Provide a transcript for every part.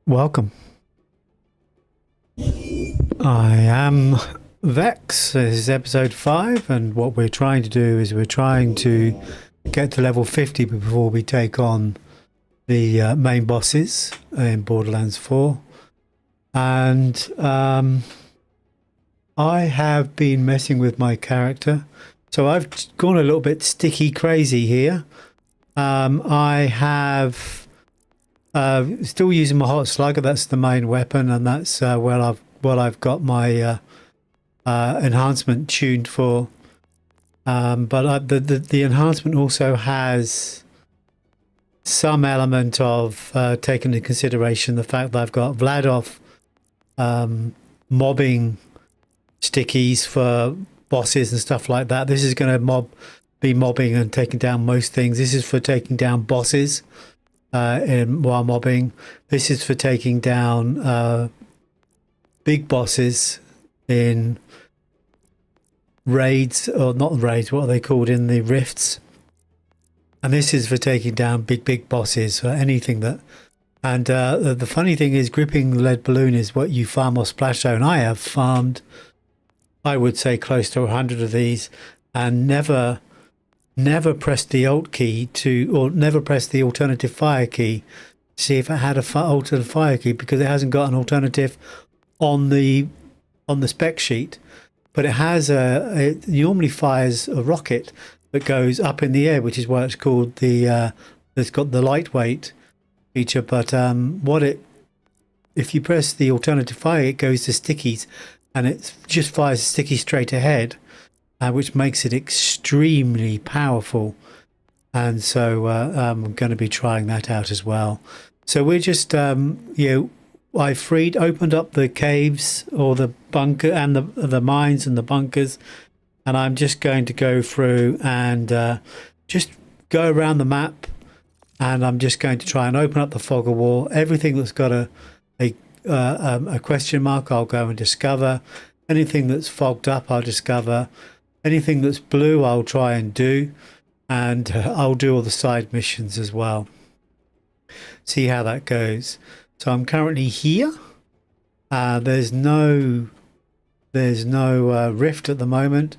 Welcome. I am Vex. This is episode 5, and what we're trying to do is we're trying to get to level 50 before we take on the main bosses in Borderlands 4. And I have been messing with my character, so I've gone a little bit sticky crazy here. I have still using my hot slugger. That's the main weapon, and that's where I've got my enhancement tuned for. But the enhancement also has some element of taking into consideration the fact that I've got Vladov mobbing stickies for bosses and stuff like that. This is going to be mobbing and taking down most things. This is for taking down bosses while mobbing. This is for taking down big bosses in raids, or not raids, what are they called, in the rifts. And this is for taking down big bosses, for anything that. And the funny thing is, gripping the lead balloon is what you farm off Splash Zone. I have farmed, I would say, close to 100 of these, and never pressed the alt key or never pressed the alternative fire key to see if it had a alternative fire key, because it hasn't got an alternative on the spec sheet. But it has it normally fires a rocket that goes up in the air, which is why it's called it's got the lightweight feature. But if you press the alternative fire, it goes to stickies, and it just fires a sticky straight ahead, which makes it extremely powerful. And so I'm going to be trying that out as well. So we're just I opened up the caves, or the bunker, and the mines and the bunkers, and I'm just going to go through and just go around the map, and I'm just going to try and open up the fog of war. Everything that's got a question mark, I'll go and discover. Anything that's fogged up, I'll discover. Anything that's blue, I'll try and do, and I'll do all the side missions as well. See how that goes. So I'm currently here. There's no rift at the moment,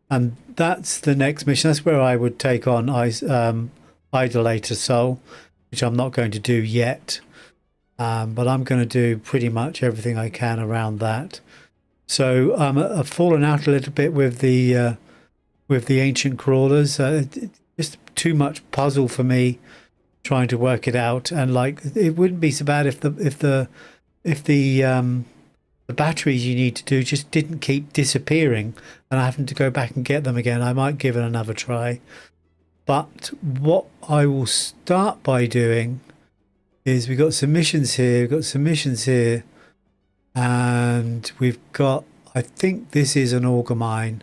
and that's the next mission. That's where I would take on Idolator Soul, which I'm not going to do yet, but I'm going to do pretty much everything I can around that. So I've fallen out a little bit with the ancient crawlers. Just too much puzzle for me trying to work it out, and like, it wouldn't be so bad if the batteries you need to do just didn't keep disappearing and I having to go back and get them again. I might give it another try. But what I will start by doing is, we've got some missions here, and we've got, I think this is an auger mine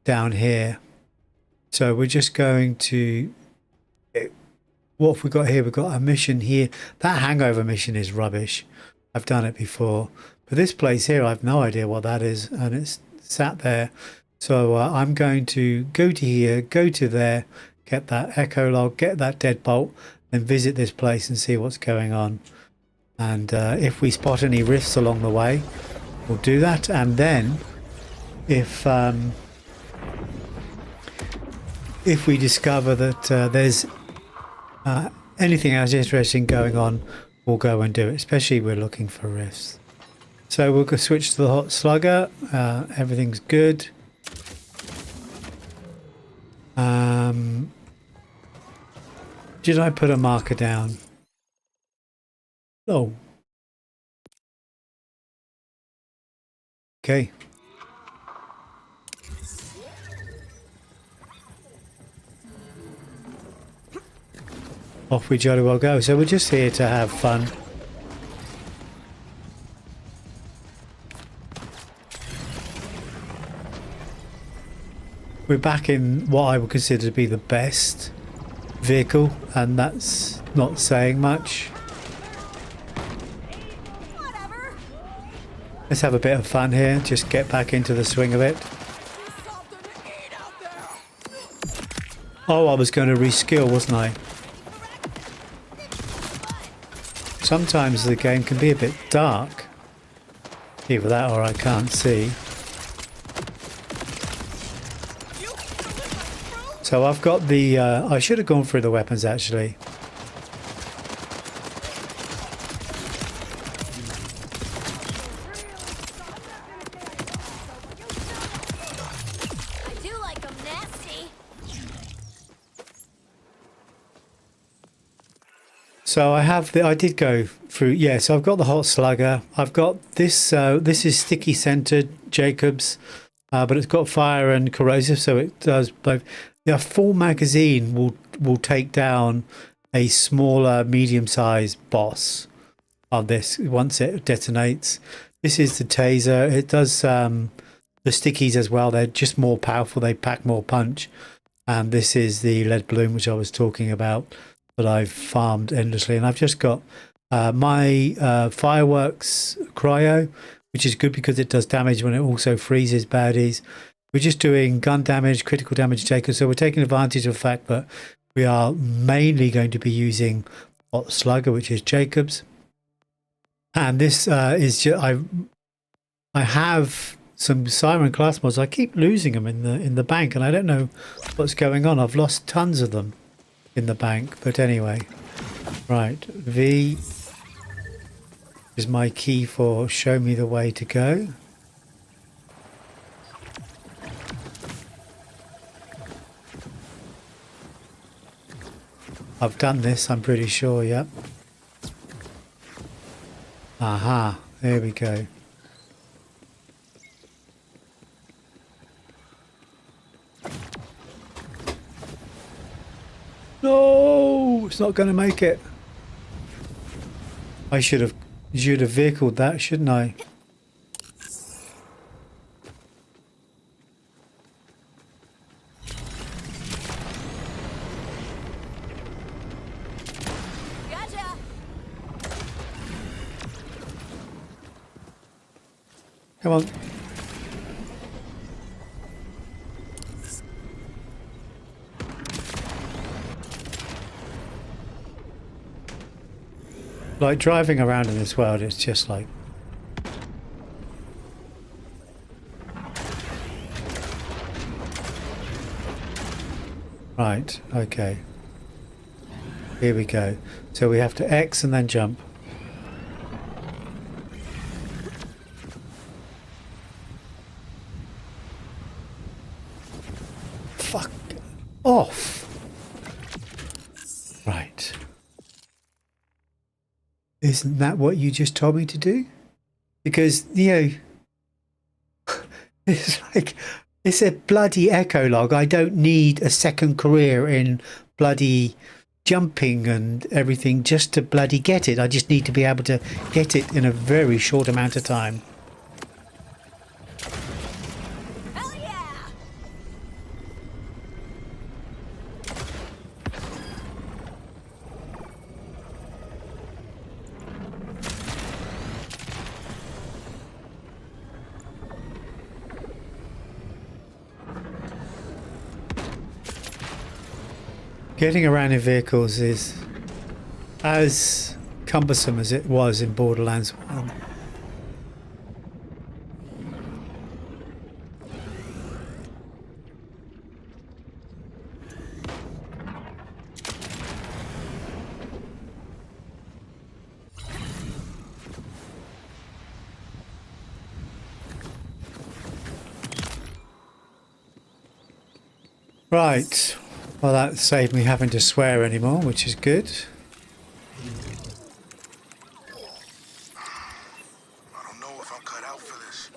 down here. So we're just going to, what have we got here? We've got a mission here. That hangover mission is rubbish. I've done it before. But this place here, I've no idea what that is, and it's sat there. So I'm going to go to here, go to there, get that echo log, get that deadbolt, then visit this place and see what's going on. And if we spot any rifts along the way, we'll do that. And then if we discover that there's anything else interesting going on, we'll go and do it, especially if we're looking for rifts. So we'll go switch to the hot slugger. Everything's good. Did I put a marker down? Oh. Okay. Off we jolly well go. So we're just here to have fun. We're back in what I would consider to be the best vehicle, and that's not saying much. Let's have a bit of fun here, just get back into the swing of it. Oh, I was going to reskill, wasn't I? sometimes the game can be a bit dark. Either that or I can't see. So I've got the... I should have gone through the weapons actually. So I have the, I did go through, yeah, so I've got the hot slugger. I've got this, this is sticky centered Jacobs, but it's got fire and corrosive, so it does both. The full magazine will take down a smaller, medium-sized boss on this once it detonates. This is the taser. It does the stickies as well. They're just more powerful. They pack more punch. And this is the lead balloon, which I was talking about, that I've farmed endlessly. And I've just got my fireworks cryo, which is good because it does damage when it also freezes baddies. We're just doing gun damage, critical damage takers. So we're taking advantage of the fact that we are mainly going to be using hot slugger, which is Jacobs. And this is just, I have some Siren class mods. I keep losing them in the bank, and I don't know what's going on. I've lost tons of them in the bank, but anyway. Right, V is my key for show me the way to go. I've done this, I'm pretty sure, yep. Aha, there we go. No, it's not going to make it. I should have vehicled that, shouldn't I? Gotcha. Come on. Like driving around in this world, it's just like... Right, okay. Here we go. So we have to X and then jump. Fuck off. Right. Isn't that what you just told me to do? Because, you know, it's like, it's a bloody echo log. I don't need a second career in bloody jumping and everything just to bloody get it. I just need to be able to get it in a very short amount of time. Hell yeah! Getting around in vehicles is as cumbersome as it was in Borderlands 1. Right. Well, that saved me having to swear anymore, which is good. I don't know if I'm cut out for this.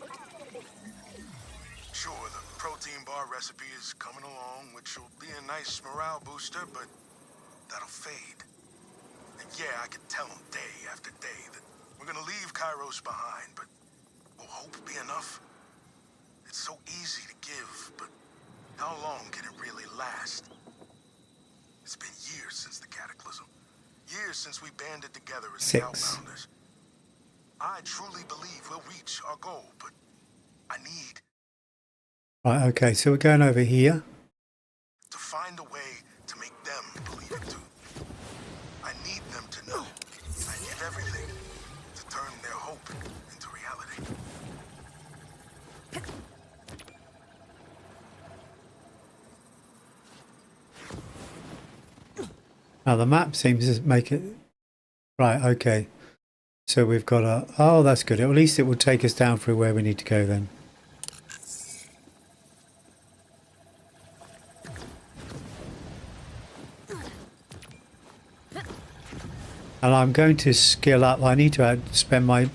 Sure, the protein bar recipe is coming along, which will be a nice morale booster, but that'll fade. And yeah, I can tell them day after day that we're gonna leave Kairos behind, but will hope be enough? It's so easy to give, but how long can it really last? It's been years since the cataclysm. Years since we banded together as the Outbounders. I truly believe we'll reach our goal, but I need... Right, okay, so we're going over here. to find a way to make them believe it too. I need them to know I give everything Now the map seems to make it right. Okay, so we've got a. Oh, that's good. At least it will take us down through where we need to go then. And I'm going to skill up. I need to spend my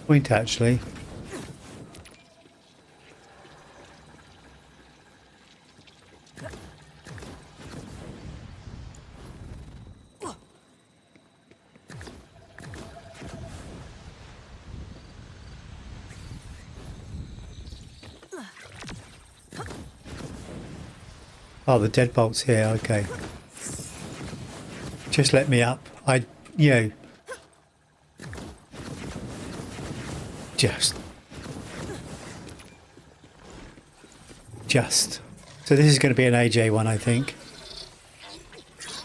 point actually. Oh, the deadbolt's here. Okay. Just let me up. Just. So this is going to be an AJ one, I think.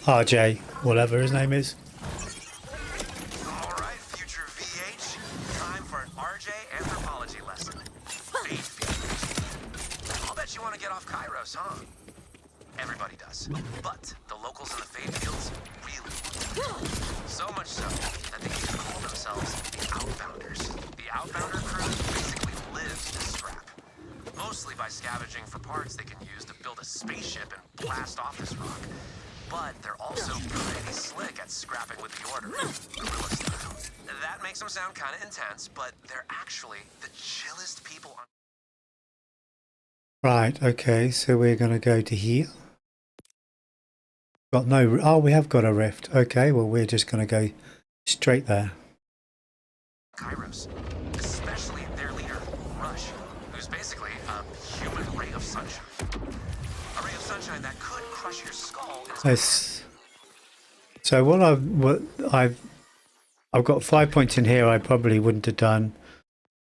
RJ, whatever his name is. Alright, future VH. Time for an RJ anthropology lesson. I'll bet you want to get off Kairos, huh? Everybody does. But the locals in the Fade Fields really want to. So much so that they even call themselves the Outbounders. The Outbounder crew basically lives to scrap. Mostly by scavenging for parts they can use to build a spaceship and blast off this rock. But they're also pretty slick at scrapping with the Order, guerrilla style. That makes them sound kind of intense, but they're actually the chillest people on... Right, okay, so we're going to go to here. Got no... Oh, we have got a rift. Okay, well, we're just going to go straight there. Kairos, especially their leader, Rush, who's basically a human ray of sunshine. A ray of sunshine that could crush your skull. Yes. So I've got 5 points in here I probably wouldn't have done.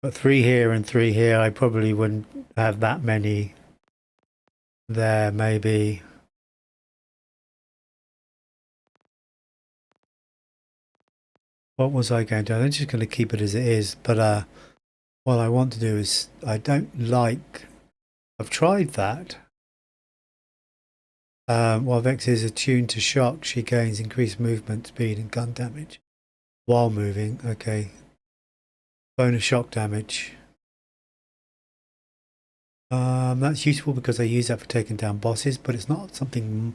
But 3 here and 3 here, I probably wouldn't have that many there, maybe. What was I going to do? I'm just going to keep it as it is. But what I want to do is, I don't like... I've tried that. While Vex is attuned to shock, she gains increased movement speed and gun damage while moving. Okay. Bonus shock damage. That's useful because I use that for taking down bosses, but it's not something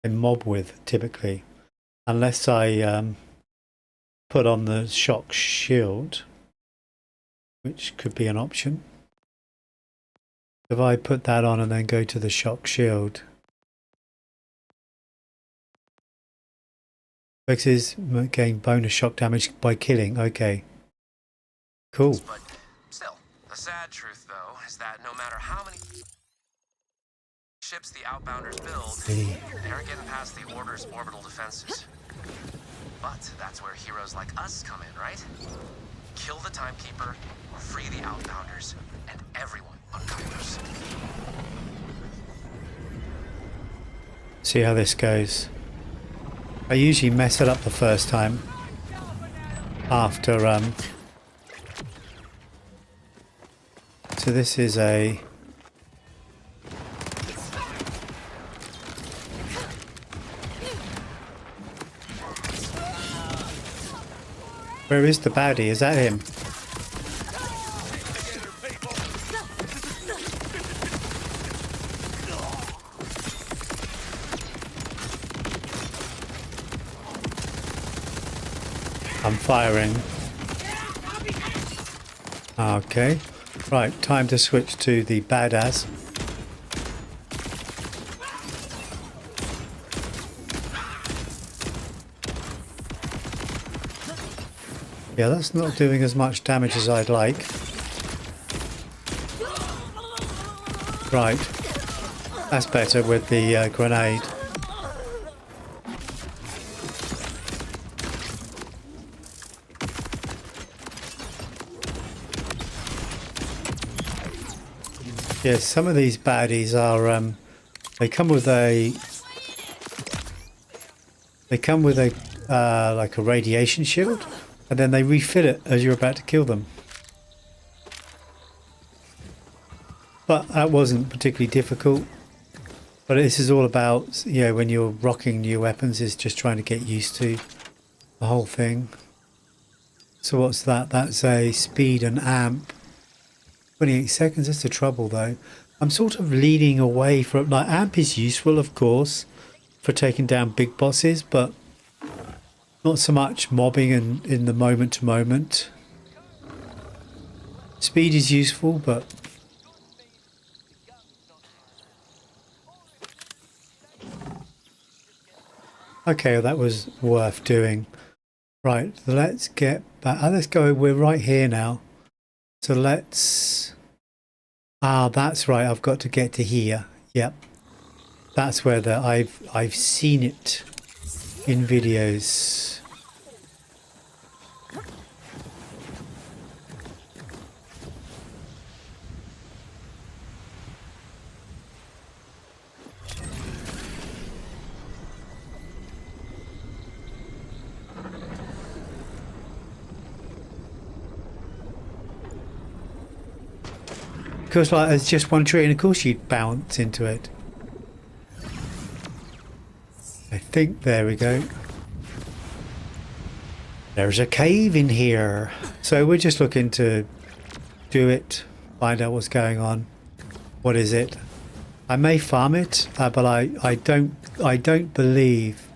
I mob with typically, unless I put on the shock shield, which could be an option. If I put that on and then go to the shock shield, Vexes gain bonus shock damage by killing. Okay. Cool. But still, the sad truth, though, is that no matter how many ships the Outbounders build, they aren't getting past the Order's orbital defenses. But that's where heroes like us come in, right? Kill the timekeeper, free the Outbounders, and everyone on Kairos. See how this goes. I usually mess it up the first time after so this is a where is the baddie? Is that him? I'm firing. Okay. Right, time to switch to the badass. Yeah, that's not doing as much damage as I'd like. Right. That's better with the grenade. Yes, some of these baddies are they come with a like a radiation shield, and then they refill it as you're about to kill them. But that wasn't particularly difficult. But this is all about, you know, when you're rocking new weapons, is just trying to get used to the whole thing. So what's that? That's a speed and amp. 28 seconds, that's the trouble though. I'm sort of leaning away from, like, amp is useful, of course, for taking down big bosses, but not so much mobbing and in the moment to moment. Speed is useful, but okay, well, that was worth doing. Right, let's get back. Let's go. We're right here now. So let's. Ah, that's right. I've got to get to here. Yep, that's where I've seen it in videos. Because like there's just one tree, and of course you'd bounce into it. I think there we go. There's a cave in here, so we're just looking to do it, find out what's going on. What is it? I may farm it, but I don't believe.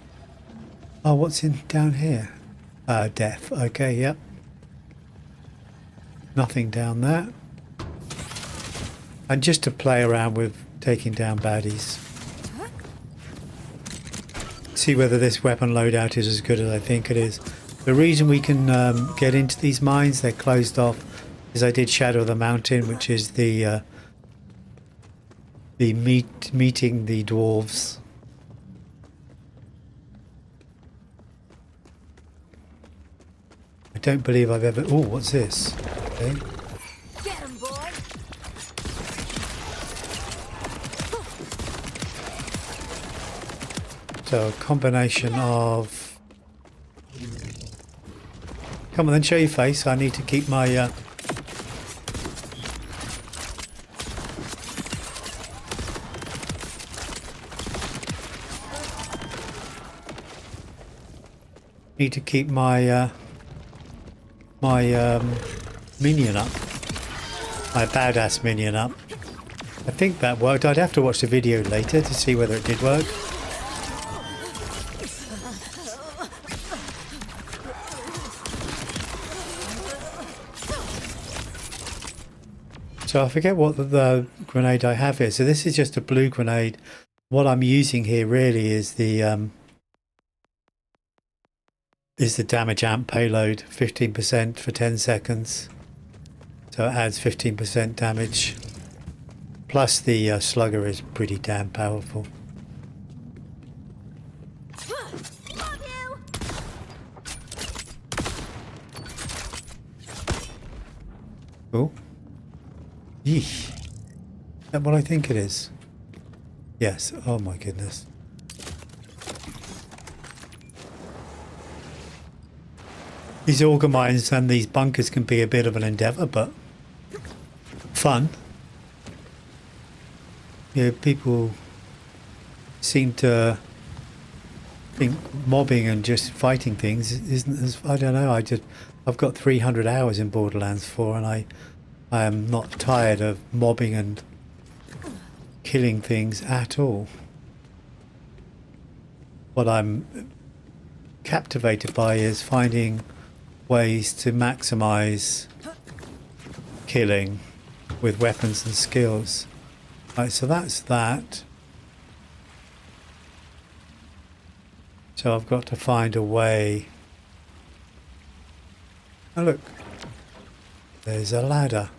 Oh, what's in down here? Death. Okay, yep. Nothing down there. And just to play around with taking down baddies. See whether this weapon loadout is as good as I think it is. The reason we can get into these mines, they're closed off, is I did Shadow of the Mountain, which is the meeting the dwarves. I don't believe I've ever... Oh, what's this? Okay. Get him, boy. So a combination of... Come on then, show your face. I need to keep my... Need to keep my minion up. My badass minion up. I think that worked. I'd have to watch the video later to see whether it did work. So I forget what the grenade I have here. So this is just a blue grenade. What I'm using here really is the damage amp payload, 15% for 10 seconds. So it adds 15% damage. Plus the slugger is pretty damn powerful. Love you. Cool. Yeesh. Is that what I think it is? Yes. Oh my goodness. These auger mines and these bunkers can be a bit of an endeavour, but fun. Yeah, people seem to think mobbing and just fighting things isn't as... I don't know, I've got 300 hours in Borderlands 4 and I am not tired of mobbing and killing things at all. What I'm captivated by is finding ways to maximize killing with weapons and skills. Right, so that's that. So I've got to find a way. Oh look, there's a ladder.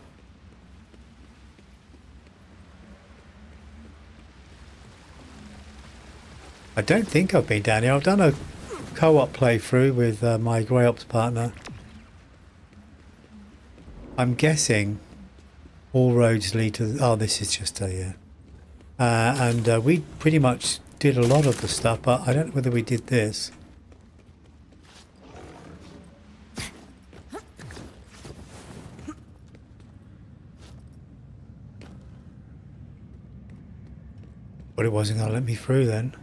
I don't think I've been down here. I've done a co-op playthrough with my Grey Ops partner. I'm guessing all roads lead to... Oh, this is just a... and we pretty much did a lot of the stuff, but I don't know whether we did this. But it wasn't going to let me through then.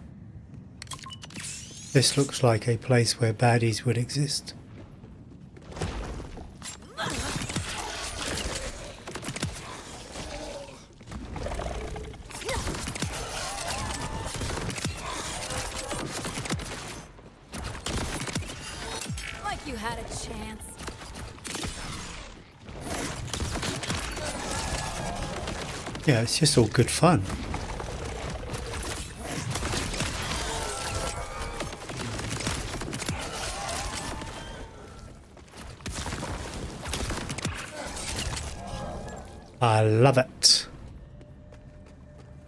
This looks like a place where baddies would exist. Like you had a chance. Yeah, it's just all good fun. I love it.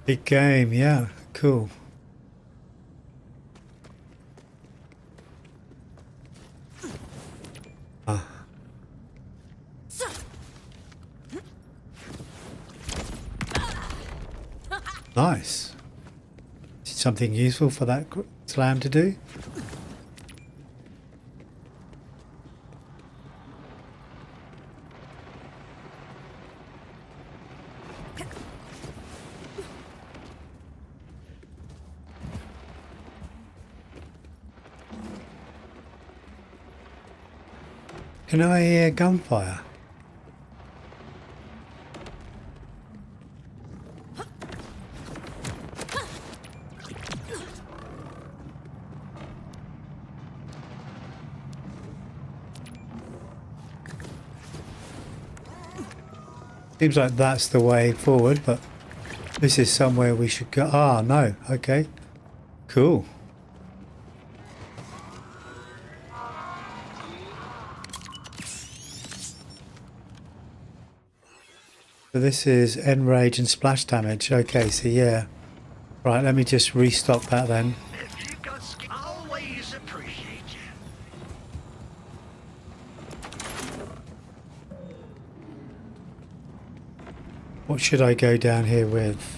Big game, yeah, cool. Nice. Something useful for that slam to do. Can I hear gunfire? Seems like that's the way forward, but this is somewhere we should go. Ah, no. Okay. Cool. So this is enrage and splash damage. Okay, so yeah. Right, let me just restock that then. If you've got skill, always appreciate you. What should I go down here with?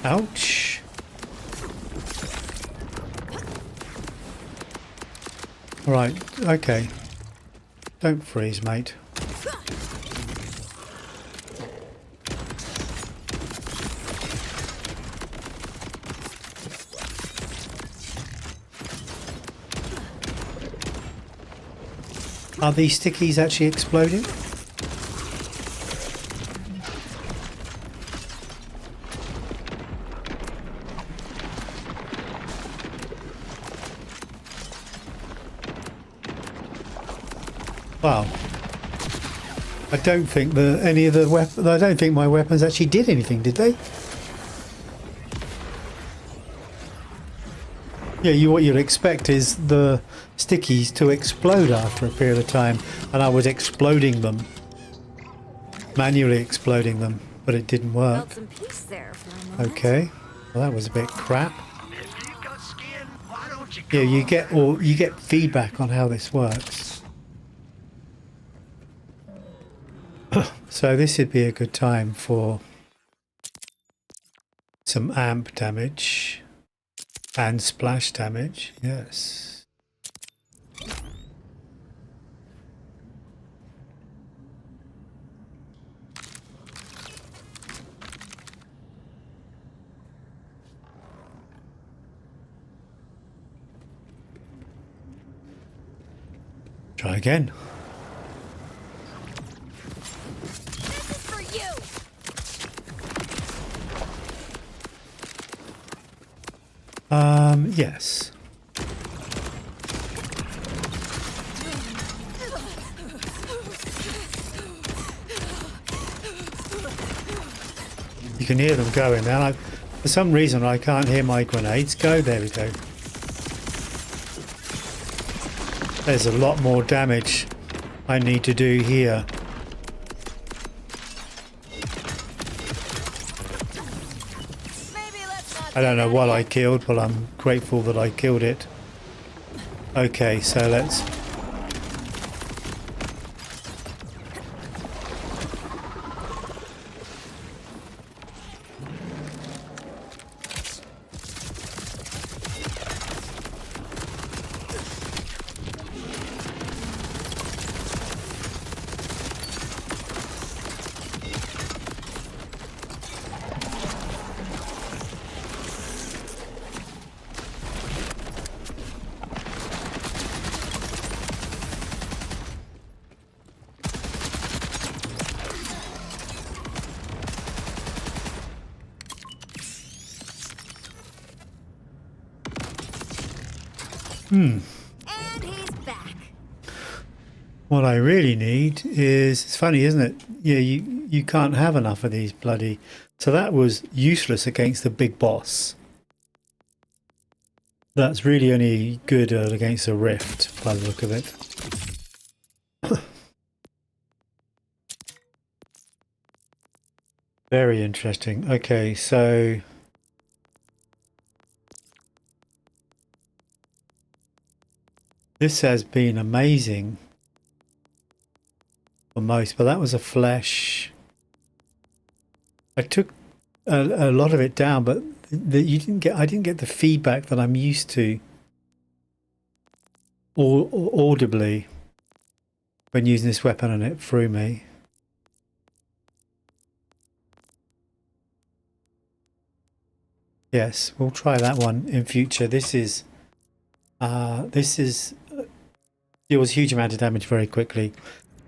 Ouch. Right, okay. Don't freeze, mate. Are these stickies actually exploding? Wow. I don't think any of the weapons. I don't think my weapons actually did anything, did they? Yeah, what you'd expect is the stickies to explode after a period of time, and I was exploding them, manually exploding them, but it didn't work. Felt some peace there for a moment. Okay, well that was a bit crap. If you've got skin, why don't you Yeah, come on? you get feedback on how this works. So this would be a good time for some amp damage and splash damage. Yes. Try again. For you. Yes. You can hear them going now. For some reason I can't hear my grenades go. There we go. There's a lot more damage I need to do here. I don't know what I killed, but I'm grateful that I killed it. Okay, so let's... And he's back. What I really need is... It's funny, isn't it? Yeah, you can't have enough of these bloody... So that was useless against the big boss. That's really only good against a rift, by the look of it. Very interesting. Okay, so... This has been amazing for most, but that was a flesh. I took a lot of it down, but I didn't get the feedback that I'm used to audibly when using this weapon, and it threw me. Yes, we'll try that one in future. This deals a huge amount of damage very quickly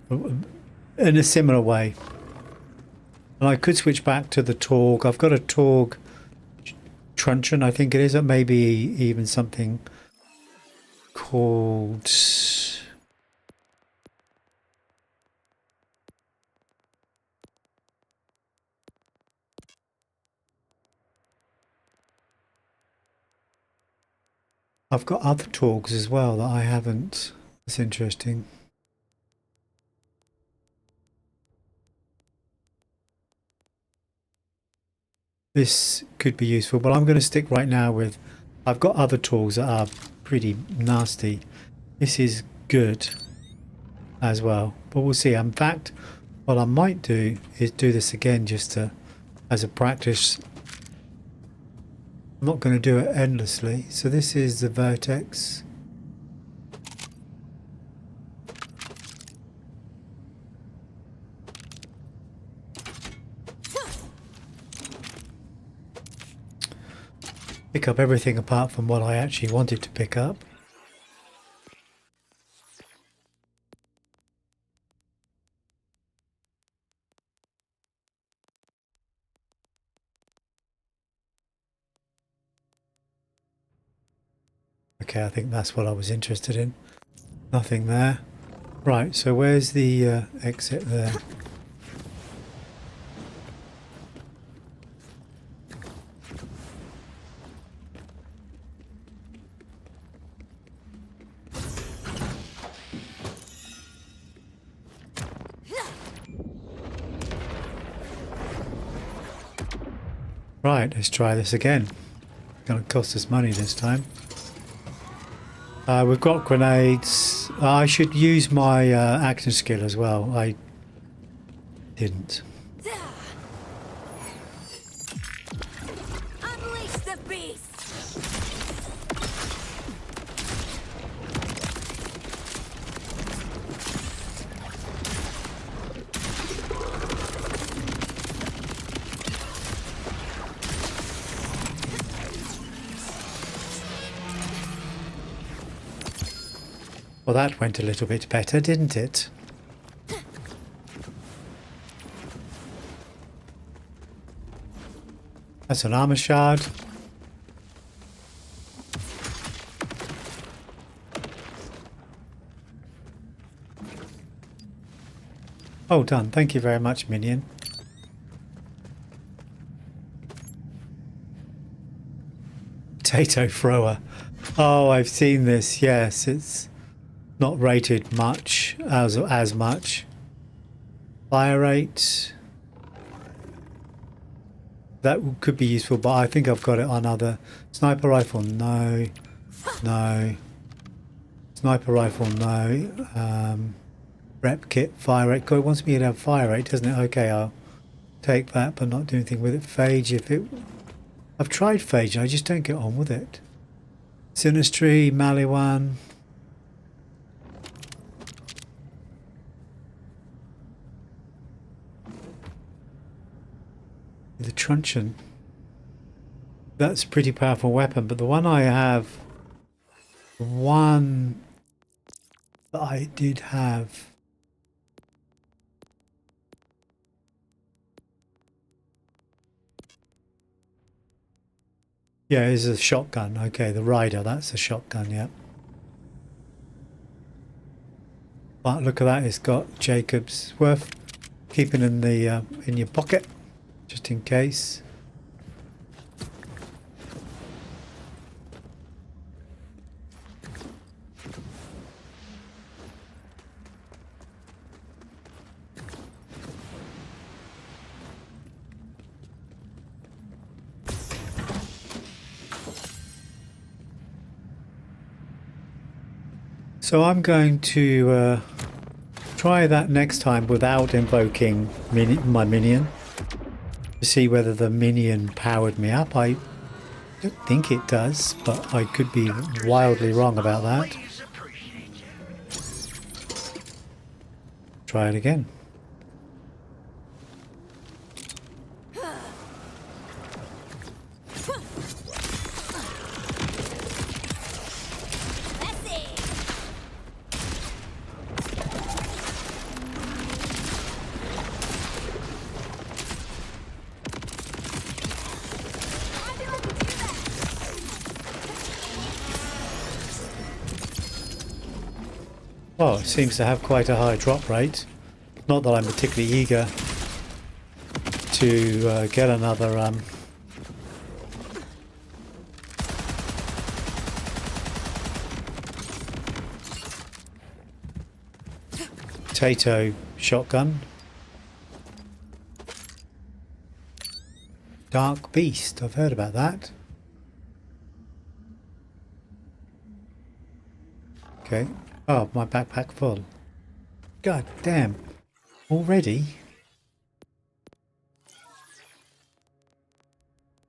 in a similar way. And I could switch back to the Torg. I've got a Torg truncheon, I think it is, or maybe even something called... I've got other Torgs as well that I haven't. That's interesting. This could be useful, but I'm going to stick right now with... I've got other Torgs that are pretty nasty. This is good as well, but we'll see. In fact, what I might do is do this again just as a practice. I'm not going to do it endlessly. So this is the vertex. Pick up everything apart from what I actually wanted to pick up. Okay, I think that's what I was interested in. Nothing there. Right, so where's the exit there? Right, let's try this again. It's going to cost us money this time. We've got grenades. I should use my action skill as well. I didn't. Unleash the beast. Well, that went a little bit better, didn't it? That's an armor shard. Oh, done. Thank you very much, minion. Potato thrower. Oh, I've seen this. Yes, it's not rated much as much. Fire rate. That could be useful, but I think I've got it on other. Sniper rifle, no. No. Sniper rifle, no. Rep kit, fire rate. God, it wants me to have fire rate, doesn't it? Okay, I'll take that, but not do anything with it. Phage, if it... I've tried phage, and I just don't get on with it. Sinistry, Maliwan. The truncheon. That's a pretty powerful weapon, but the one I have... The one that I did have... Yeah, it's a shotgun. Okay, the Rider, that's a shotgun, yeah. But look at that, it's got Jacobs. Worth keeping in the in your pocket, just in case. So I'm going to try that next time without invoking my minion to see whether the minion powered me up. I don't think it does, but I could be wildly wrong about that. Always appreciate you. Try it again. Let's see. I knew I could do that. Well, it seems to have quite a high drop rate. Not that I'm particularly eager to get another potato shotgun. Dark Beast, I've heard about that. Okay. Oh, my backpack full. God damn. Already?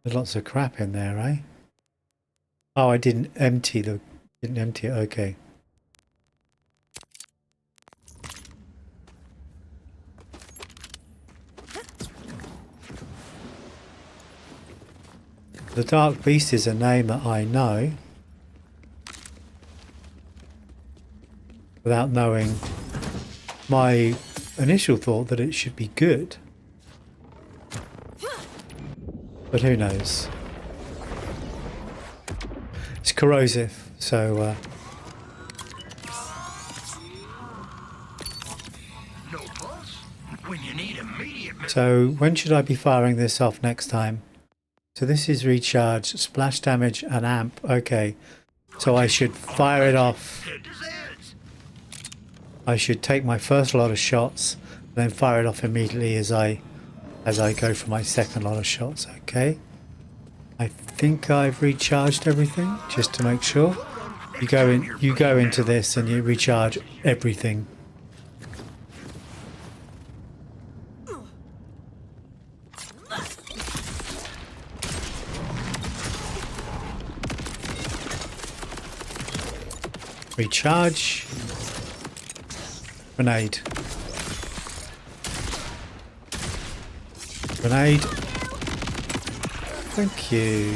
There's lots of crap in there, eh? Oh, I didn't empty it, okay. The Dark Beast is a name that I know without knowing. My initial thought that it should be good, but who knows. It's corrosive, so No pulse? When you need immediate... so when should I be firing this off next time? So this is recharge, splash damage and amp. Okay, so I should fire it off. Dead as heads. I should take my first lot of shots, then fire it off immediately as I go for my second lot of shots. Okay, I think I've recharged everything just to make sure. You go into this and you recharge everything. Recharge. Grenade. Grenade. Thank you.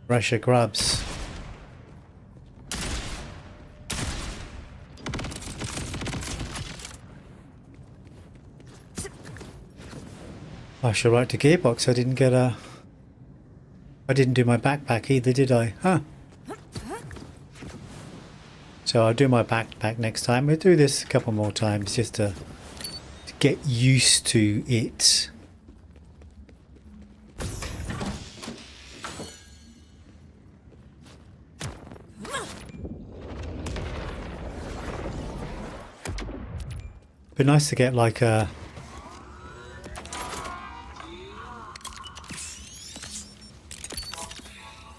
Russia grubs. I should write to Gearbox. I didn't get a... I didn't do my backpack either, did I? Huh. So I'll do my backpack next time. We'll do this a couple more times just to get used to it. Be nice to get like a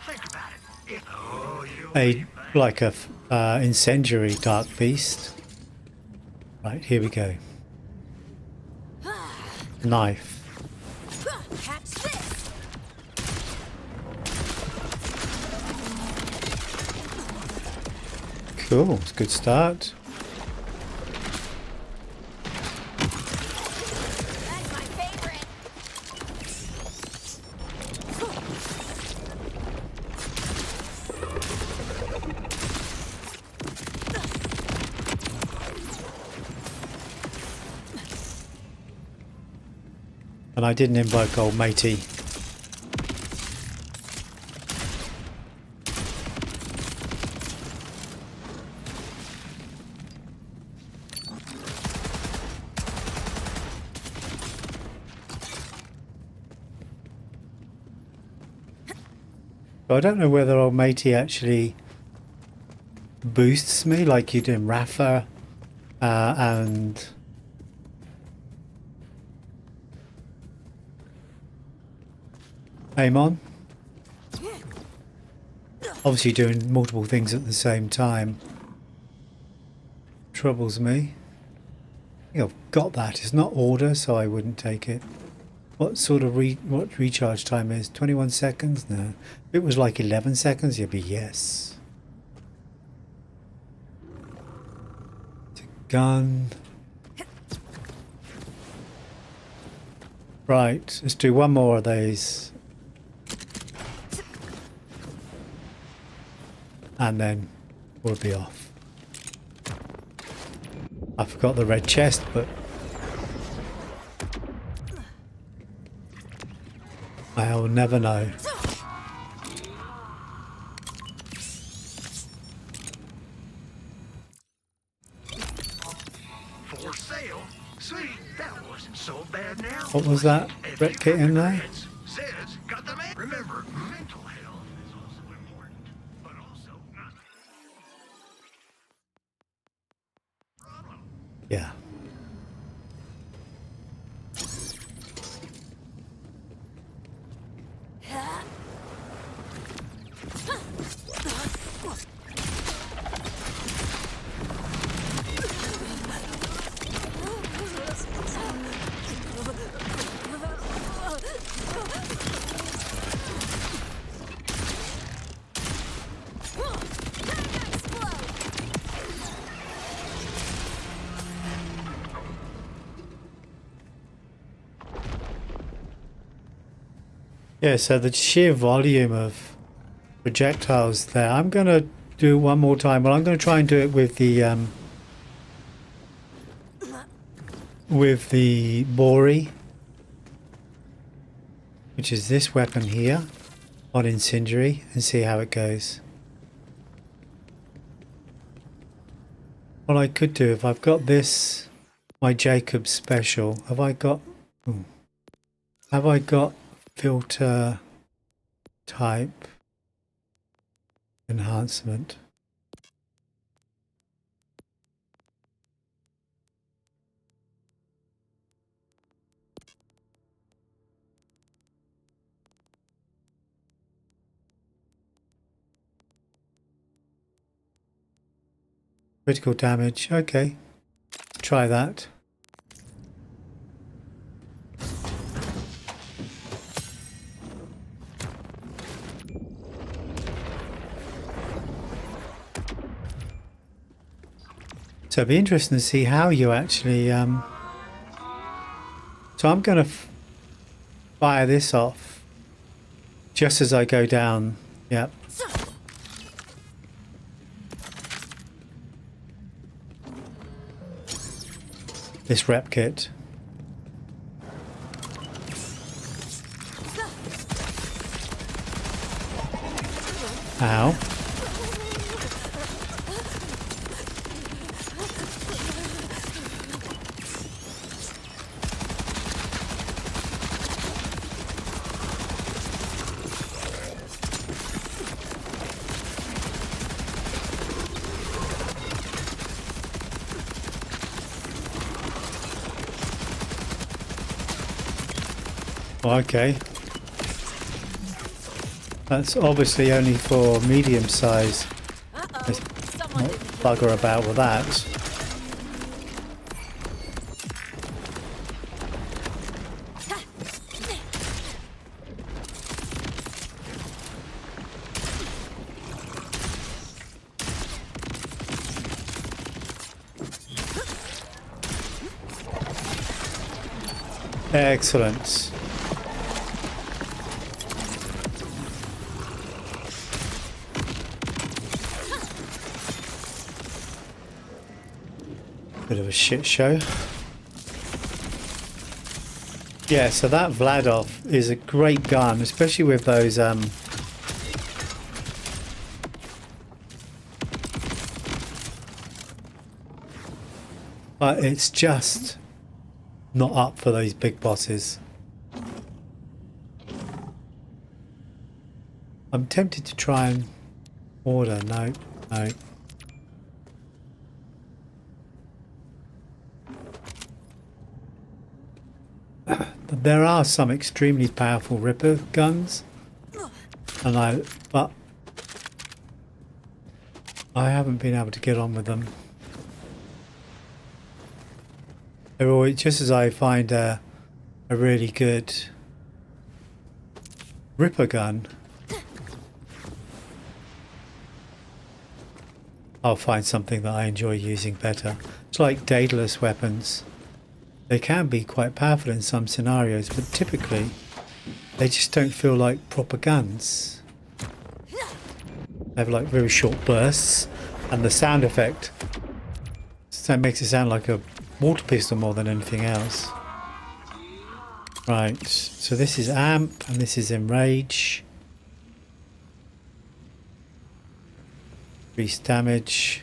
Think about it. Oh, you'll like a incendiary dark beast. Right, here we go. Knife. Catch this. Cool, it's a good start. That's my favorite. And I didn't invoke old matey. I don't know whether old matey actually boosts me like you do in Rafa and Amon. Obviously doing multiple things at the same time troubles me. I think I've got that. It's not order, so I wouldn't take it. What sort of what recharge time is? 21 seconds? No. If it was like 11 seconds, you'd be yes. It's a gun. Right, let's do one more of these. And then we'll be off. I forgot the red chest, but I'll never know. for sale. See, that wasn't so bad now. What was that? Red kit in there? Says, got the man. Remember, mental health is also important, but also not. Yeah. Yeah, so the sheer volume of projectiles there. I'm going to do one more time. Well, I'm going to try and do it with the Bori, which is this weapon here on incendiary, and see how it goes. What I could do, if I've got this, my Jacob special, have I got filter type enhancement? Critical damage, okay, try that. So it'd be interesting to see how you actually so I'm going to fire this off just as I go down. Yep. This rep kit. Ow. Okay. That's obviously only for medium size. Uh-oh. Let's Someone not didn't bugger about with that. Excellent. Bit of a shit show. Yeah, so that Vladov is a great gun, especially with those but it's just not up for those big bosses. I'm tempted to try and order. No, no. There are some extremely powerful Ripper guns, and but I haven't been able to get on with them. They're always, just as I find a really good Ripper gun, I'll find something that I enjoy using better. It's like Daedalus weapons. They can be quite powerful in some scenarios, but typically they just don't feel like proper guns. They have like very short bursts, and the sound effect makes it sound like a water pistol more than anything else. Right, so this is Amp and this is Enrage. Increase damage.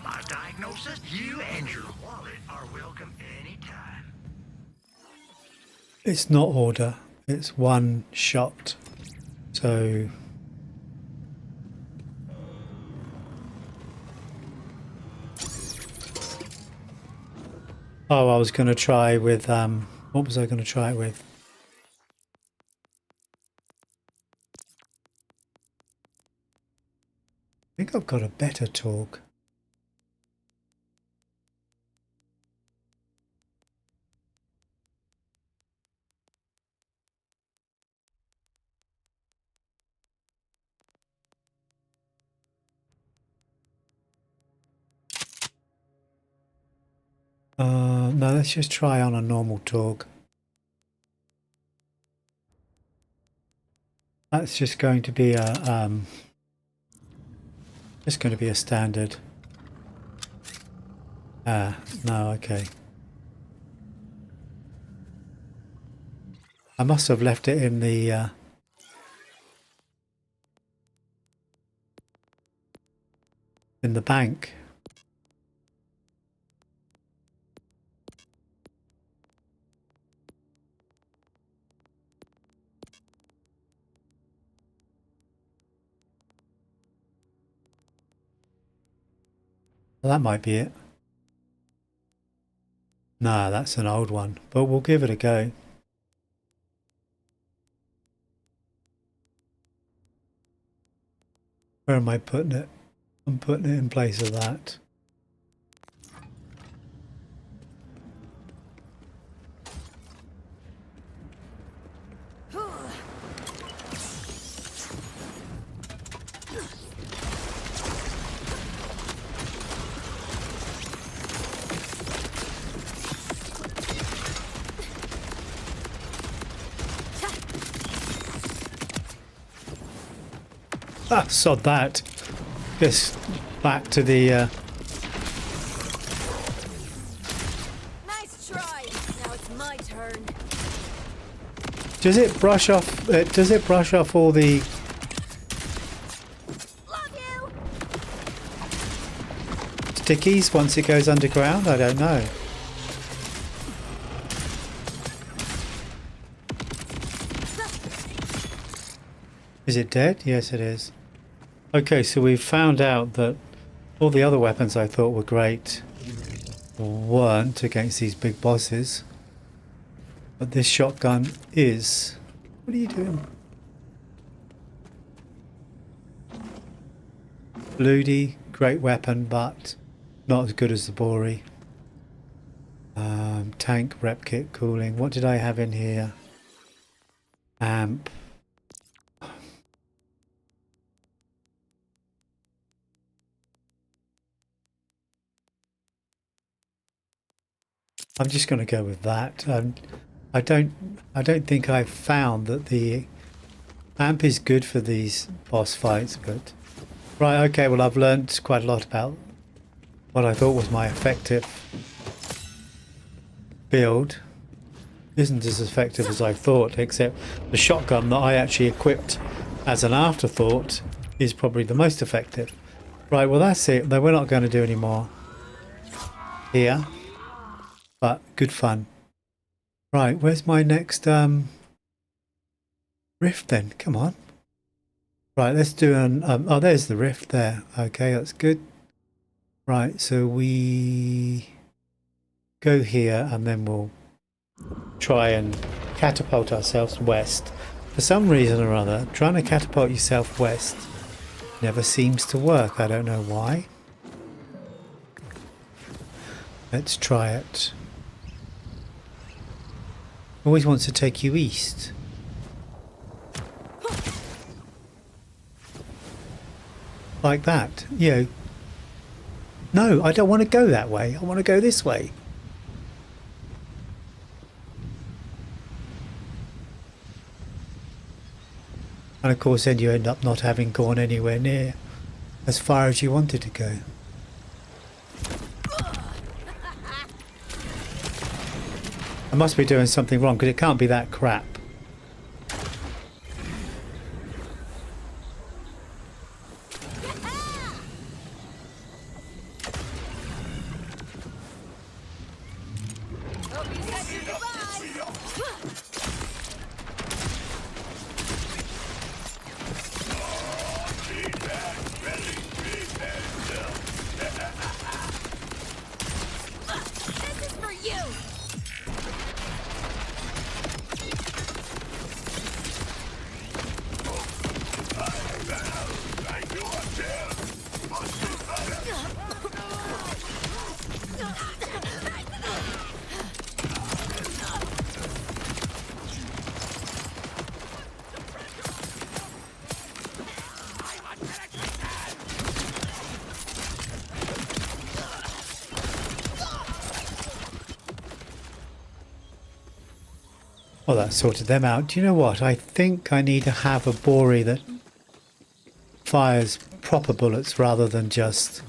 My diagnosis, you and your wallet are welcome anytime. It's not order, it's one shot. So oh, I was going to try with what was I going to try it with? I think I've got a better torque. No, let's just try on a normal torque. That's just going to be a standard. Ah, no, okay. I must have left it in the bank. Well, that might be it. Nah, that's an old one, but we'll give it a go. Where am I putting it? I'm putting it in place of that. Ah, sod that. Just back to the Nice try. Now it's my turn. does it brush off all the Love you. stickies once it goes underground? I don't know. Is it dead? Yes, it is. Okay, so we've found out that all the other weapons I thought were great weren't against these big bosses. But this shotgun is... What are you doing? Bloody, great weapon, but not as good as the Bori. Tank, rep kit, cooling. What did I have in here? Amp. I'm just going to go with that. I don't think I've found that the amp is good for these boss fights, but right, okay, well I've learned quite a lot about what I thought was my effective build. Isn't as effective as I thought, except the shotgun that I actually equipped as an afterthought is probably the most effective. Right, well that's it. Though we're not going to do any more here. But good fun. Right, where's my next rift then? Come on. Right, let's do an... oh, there's the rift there. Okay, that's good. Right, so we go here and then we'll try and catapult ourselves west. For some reason or other, trying to catapult yourself west never seems to work. I don't know why. Let's try it. Always wants to take you east. Like that, you know. No, I don't want to go that way. I want to go this way. And of course then you end up not having gone anywhere near as far as you wanted to go. I must be doing something wrong because it can't be that crap. This is for you. Well, that sorted them out. Do you know what? I think I need to have a Bori that fires proper bullets rather than just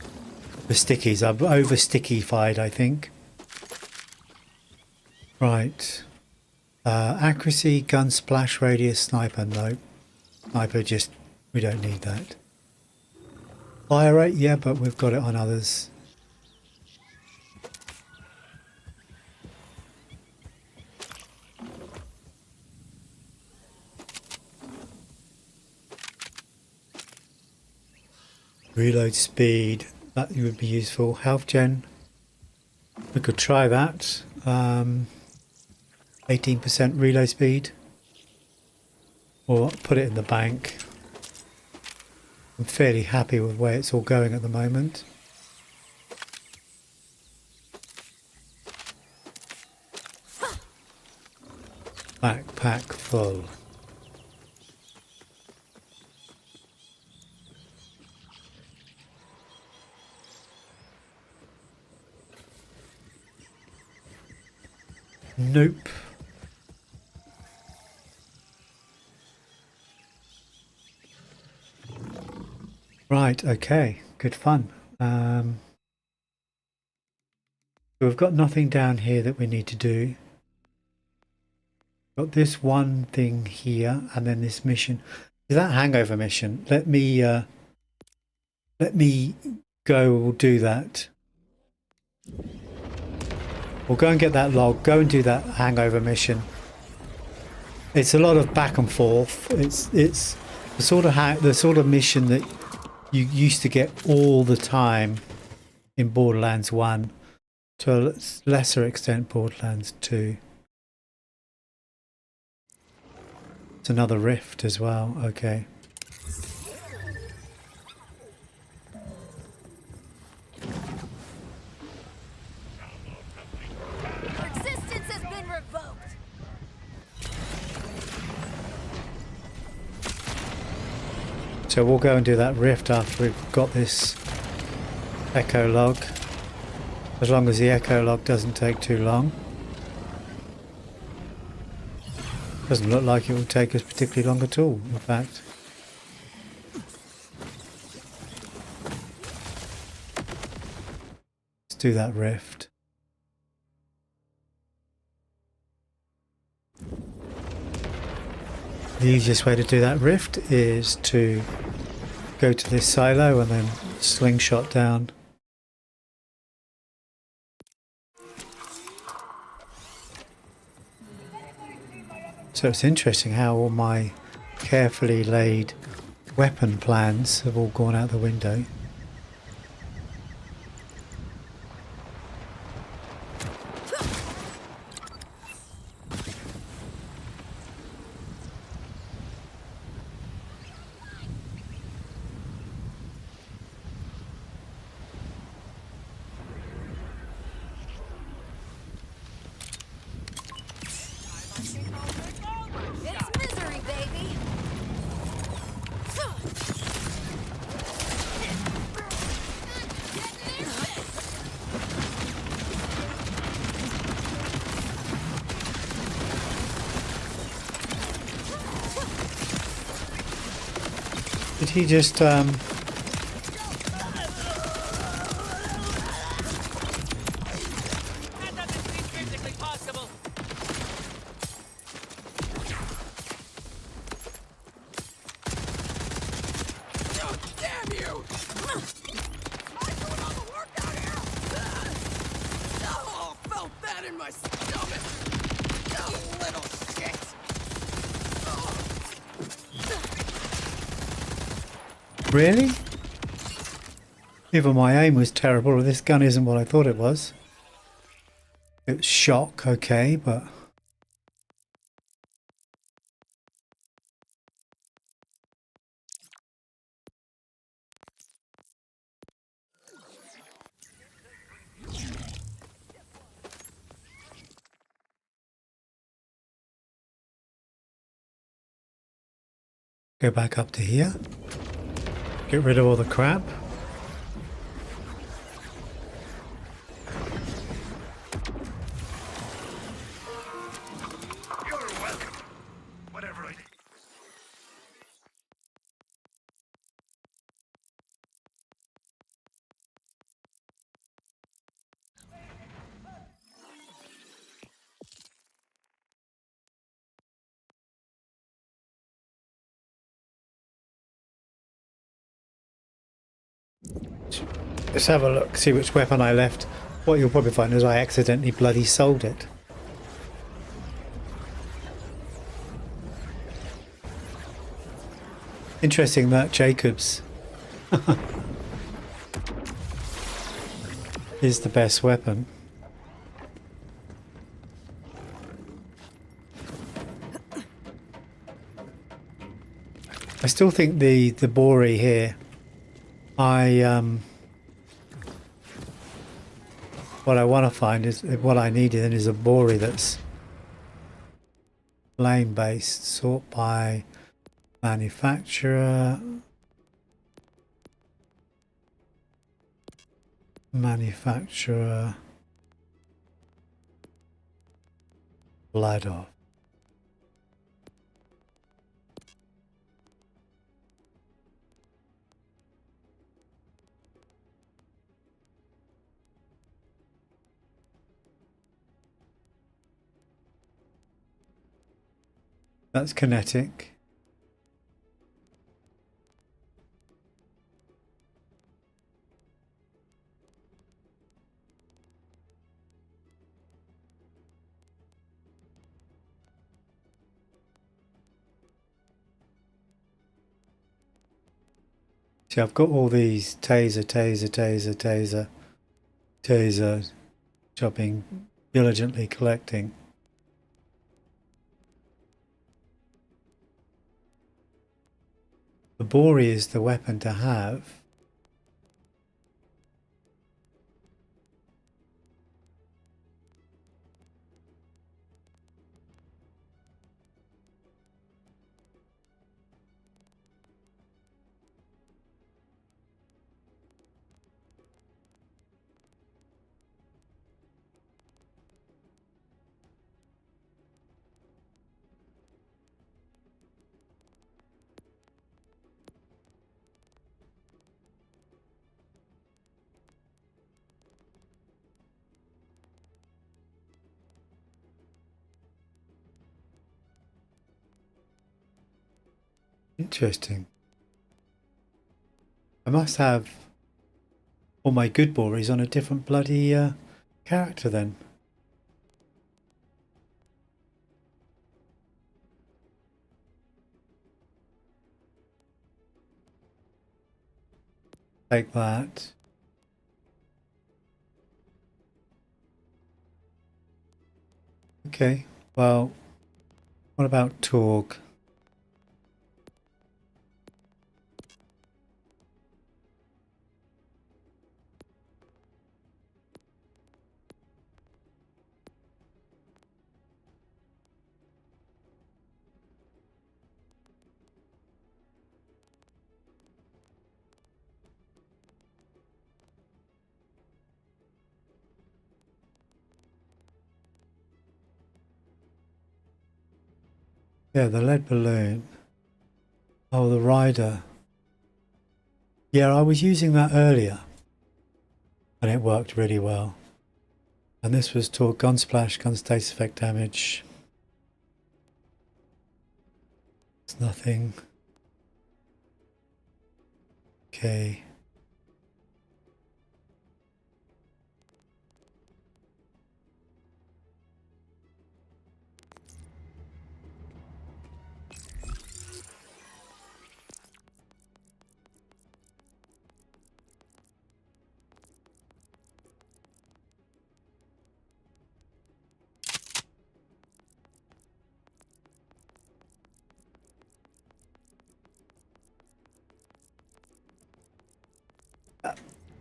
the stickies. I've over stickified, I think. Right. Accuracy, gun splash radius, sniper. No. Sniper just, we don't need that. Fire rate, yeah, but we've got it on others. Reload speed, that would be useful. Health gen, we could try that. 18% reload speed, or put it in the bank. I'm fairly happy with where it's all going at the moment. Backpack full. Nope. Right, okay, good fun. So we've got nothing down here that we need to do. Got this one thing here, and then this mission. Is that hangover mission? Let me go do that. We'll go and get that log, go and do that hangover mission. It's a lot of back and forth. It's the sort of mission that you used to get all the time in Borderlands 1, to a lesser extent Borderlands 2. It's another rift as well. Okay. Your existence has been revoked. So we'll go and do that rift after we've got this echo log. As long as the echo log doesn't take too long. Doesn't look like it will take us particularly long at all, in fact. Let's do that rift. The easiest way to do that rift is to go to this silo and then slingshot down. So it's interesting how all my carefully laid weapon plans have all gone out the window. It's misery, baby. Did he just That doesn't seem physically possible. Oh, damn you! I'm doing all the work out here. Oh, felt that in my stomach. You little shit. really? Either my aim was terrible or this gun isn't what I thought it was. It was shock, okay, but go back up to here. Get rid of all the crap. You're welcome. Whatever I need. Let's have a look, see which weapon I left. What you'll probably find is I accidentally bloody sold it. Interesting that Jacobs is the best weapon. I still think the Bori here, what I want to find is, what I need then is a Bori that's flame based. Sort by manufacturer. Manufacturer. Blood off. That's kinetic. See, I've got all these taser, which I've been diligently collecting. Bori is the weapon to have. Interesting. I must have all my good Boris on a different bloody character then. Take that. Okay, well, what about Torg? Yeah, the lead balloon. Oh, the rider. Yeah, I was using that earlier. And it worked really well. And this was Torque gun splash, gun status effect damage. It's nothing. Okay.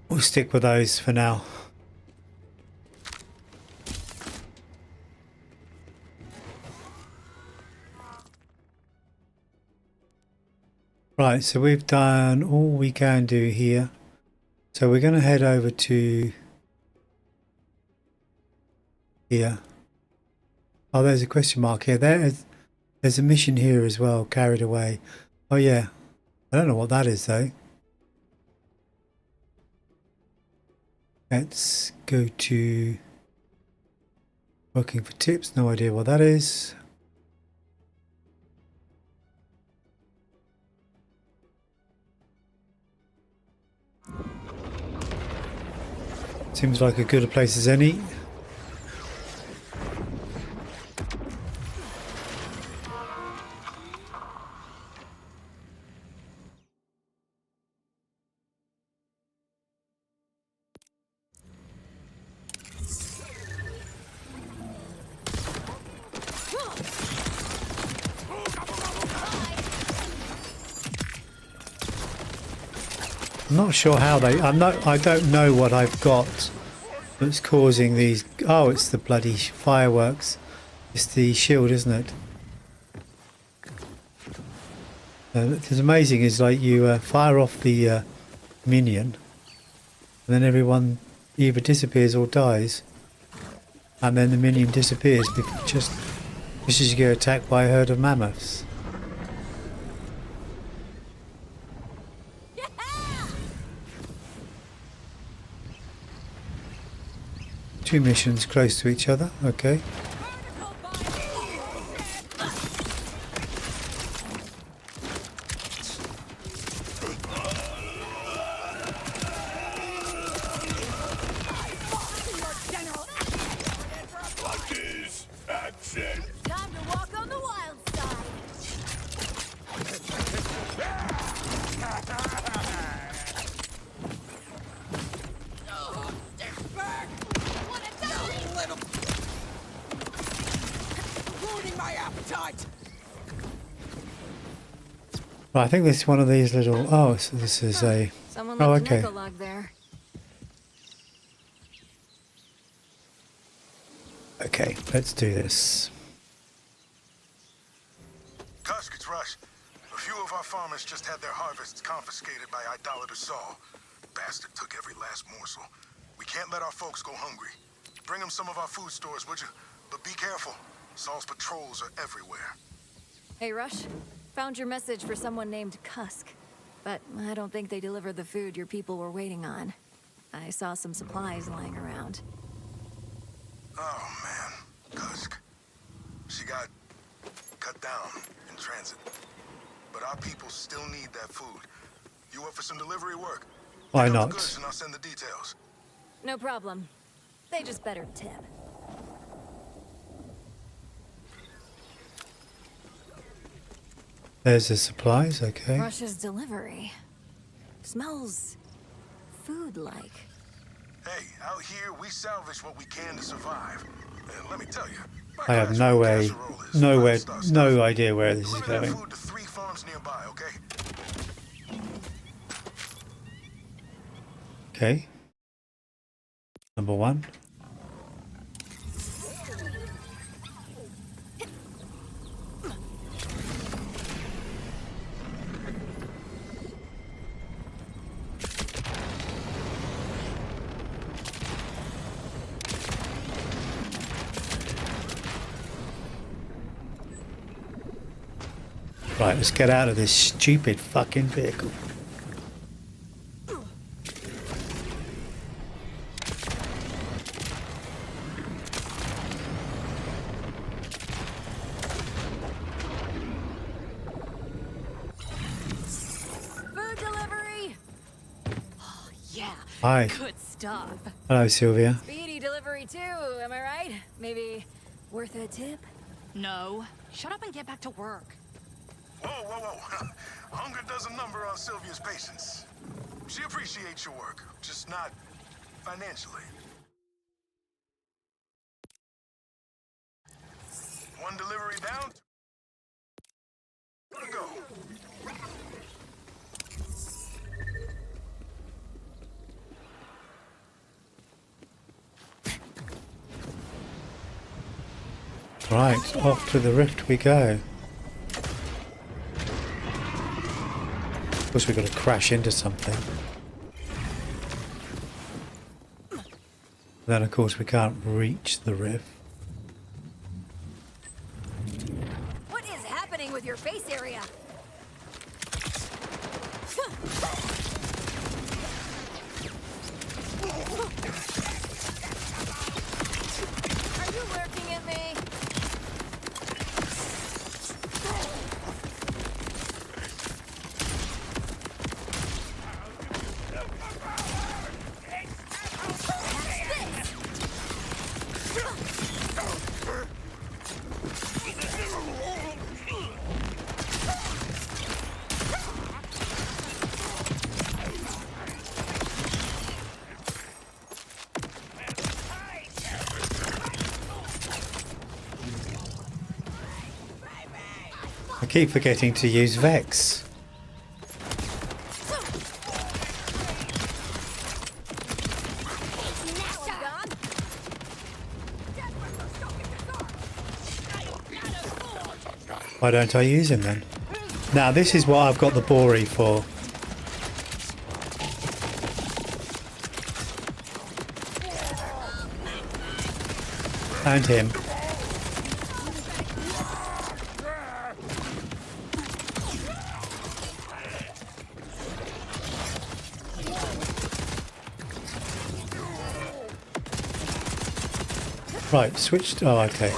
We'll stick with those for now. Right, so we've done all we can do here. So we're going to head over to here. Oh, there's a question mark here. There's a mission here as well, carried away. Oh yeah, I don't know what that is though. Let's go to working for tips. No idea what that is. Seems like a good a place as any. I'm not sure how they. I don't know what I've got that's causing these. Oh, it's the bloody fireworks. It's the shield, isn't it? What's amazing is like you fire off the minion, and then everyone either disappears or dies, and then the minion disappears just as you get attacked by a herd of mammoths. Two missions close to each other, okay. Time to walk on the wild side. Right, I think this is one of these little... Oh, so this is a... Someone Oh, left okay. an echo log there. Okay, let's do this. Tusk, it's Rush. A few of our farmers just had their harvests confiscated by idolater Saul. Bastard took every last morsel. We can't let our folks go hungry. Bring them some of our food stores, would you? But be careful. Saul's patrols are everywhere. Hey, Rush. Found your message for someone named Cusk. But I don't think they delivered the food your people were waiting on. I saw some supplies lying around. Oh, man. Tusk. She got cut down in transit. But our people still need that food. You up for some delivery work? Why Pick up the not? goods and I'll send the details. No problem. They just better tip. There's the supplies, okay. Rush's delivery. Smells food-like. Hey, out here, we salvage what we can to survive. And let me tell you, I have no way, no idea where this is Deliver that going. food to 3 farms nearby, okay? Okay. Number 1. Right, let's get out of this stupid fucking vehicle. Food delivery! Oh, yeah. Hi. Good stuff. Hello, Sylvia. Speedy delivery, too, am I right? Maybe worth a tip? No. Shut up and get back to work. Whoa, whoa, whoa. Hunger does a number on Sylvia's patience. She appreciates your work, just not financially. One delivery down. Gotta go. Right, off to the rift we go. Of course, we've got to crash into something. Then, of course, we can't reach the rift. What is happening with your face area? Are you lurking at me? I keep forgetting to use Vex. Why don't I use him then? Now this is what I've got the Bori for. And him. Right, switched. Oh, okay.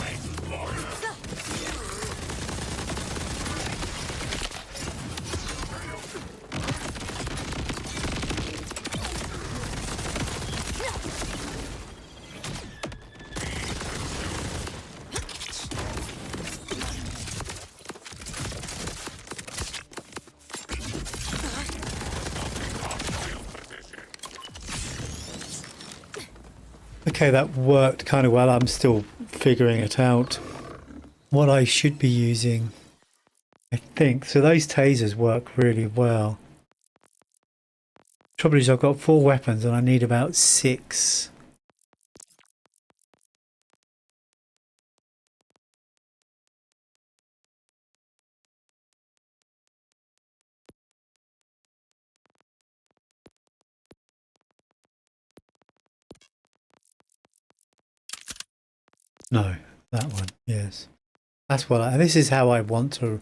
Okay, that worked kind of well. I'm still figuring it out. What I should be using I think. So those tasers work really well. Trouble is I've got 4 weapons and I need about 6. No, that one, yes. That's what this is how I want to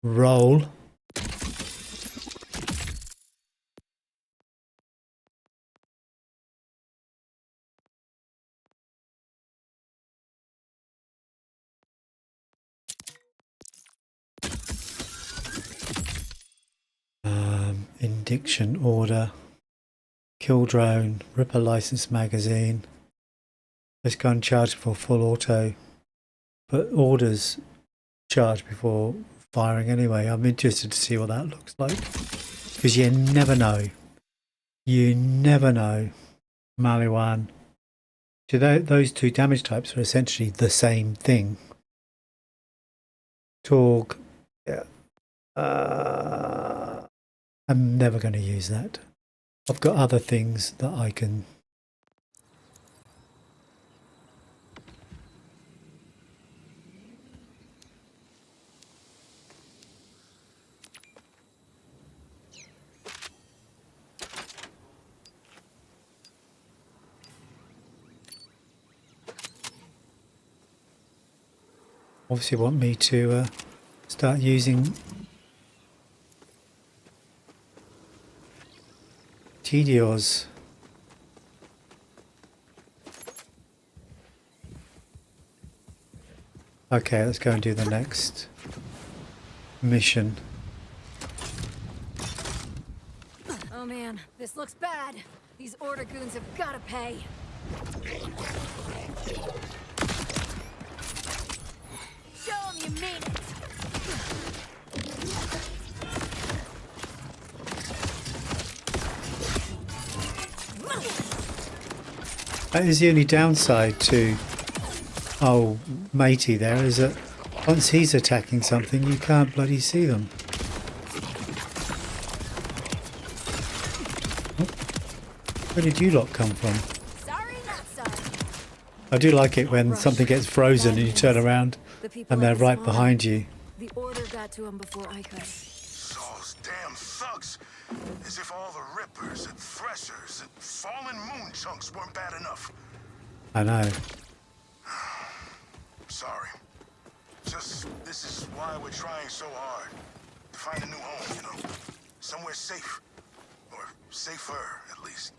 roll. Indiction order, kill drone, ripper license magazine. This gun charged for full auto, but orders charged before firing anyway. I'm interested to see what that looks like because you never know. You never know. Maliwan. So those 2 damage types are essentially the same thing. Torg. Yeah. I'm never going to use that. I've got other things that I can. Obviously want me to start using TDOs. Okay, let's go and do the next mission. Oh man, this looks bad. These order goons have gotta pay. Show 'em you mean it. That is the only downside to matey there, is that once he's attacking something you can't bloody see them. Where did you lot come from? Sorry, not sorry. I do like it when something gets frozen and you turn around and they're right behind you. The order got to him before I could. Saul's damn thugs. As if all the rippers and threshers and fallen moon chunks weren't bad enough. I know. Sorry. Just, this is why we're trying so hard. To find a new home, you know? Somewhere safe. Or safer, at least.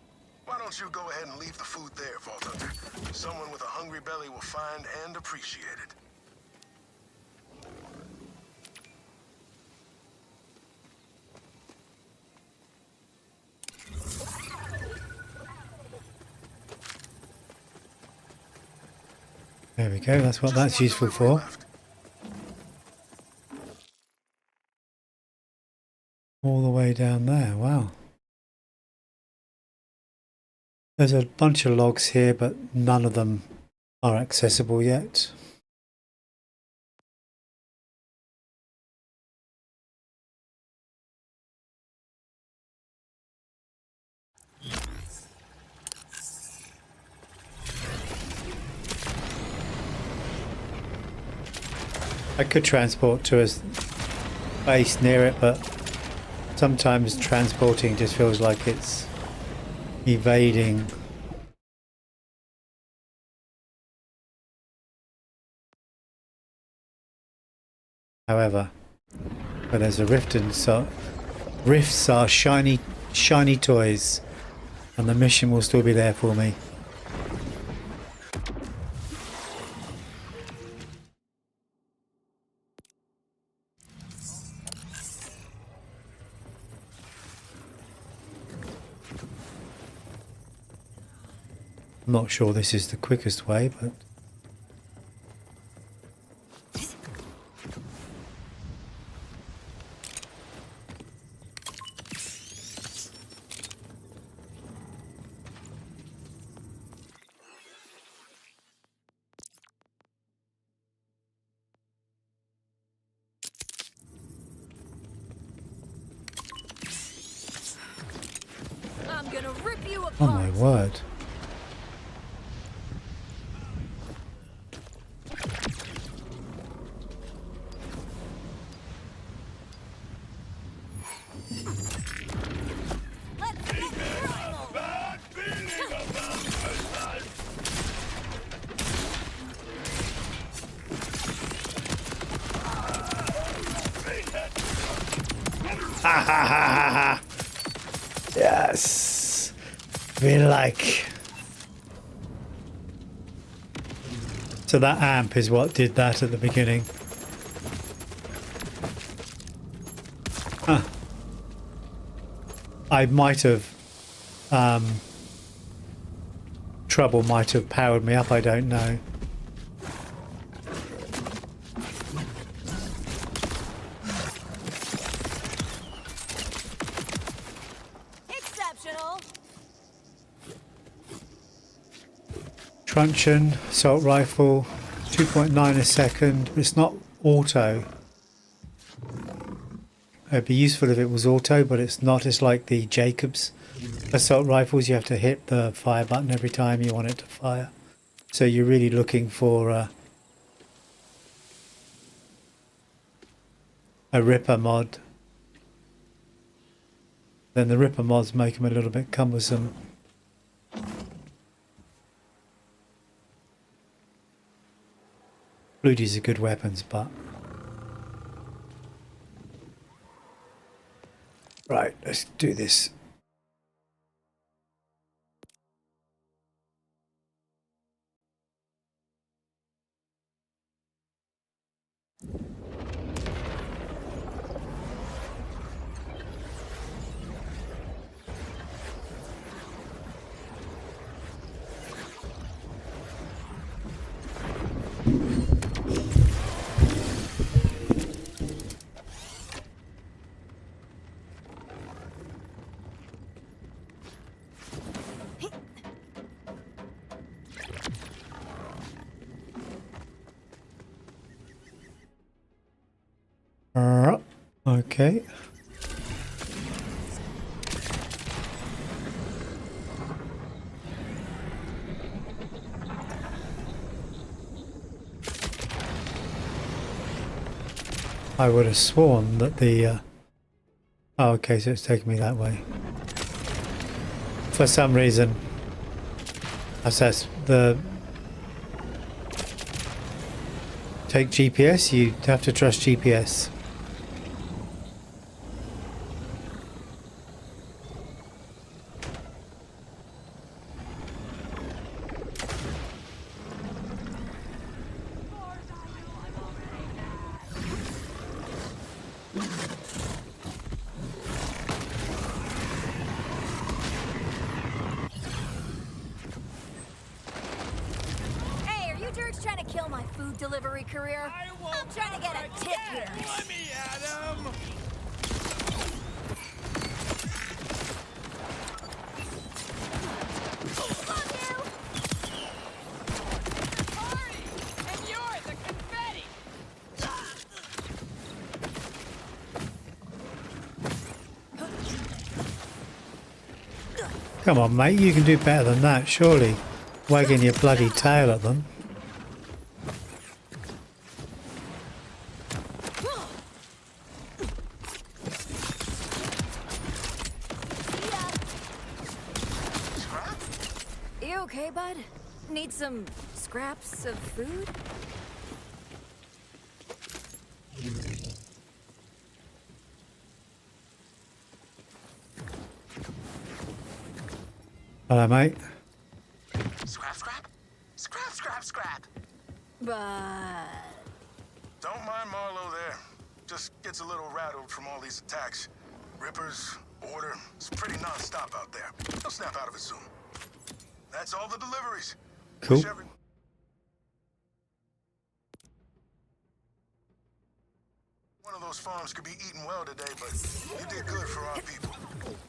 Why don't you go ahead and leave the food there, Vault Hunter? Someone with a hungry belly will find and appreciate it. There we go, that's what that's useful for. All the way down there, wow. There's a bunch of logs here, but none of them are accessible yet. I could transport to a base near it, but sometimes transporting just feels like it's evading. However, where there's a rift, and so rifts are shiny toys, and the mission will still be there for me. I'm not sure this is the quickest way, but Oh my word. Ha ha ha ha ha! Yes! We like. So that amp is what did that at the beginning. Huh. I might have... trouble might have powered me up, I don't know. Exceptional. Truncheon, assault rifle, 2.9 a second. It's not auto. It'd be useful if it was auto, but it's not. It's like the Jacobs assault rifles. You have to hit the fire button every time you want it to fire. So you're really looking for a Ripper mod. Then the Ripper mods make them a little bit cumbersome. Bluedies are good weapons, but... Right, let's do this. Okay. I would have sworn that the... Oh, okay, so it's taking me that way. For some reason, assess the... Take GPS, you have to trust GPS. Hey, are you jerks trying to kill my food delivery career? I'm trying to get a tip here. Let me at him! Party! And you're the confetti! Come on, mate, you can do better than that, surely. Wagging your bloody tail at them. You okay, bud? Need some scraps of food? Hello, mate. Scrap, scrap? Scrap, scrap, scrap. But... Don't mind Marlowe there. Just gets a little rattled from all these attacks. Rippers, order, it's pretty non-stop out there. He'll snap out of it soon. That's all the deliveries. Cool. Wish one of those farms could be eating well today, but you did good for our people.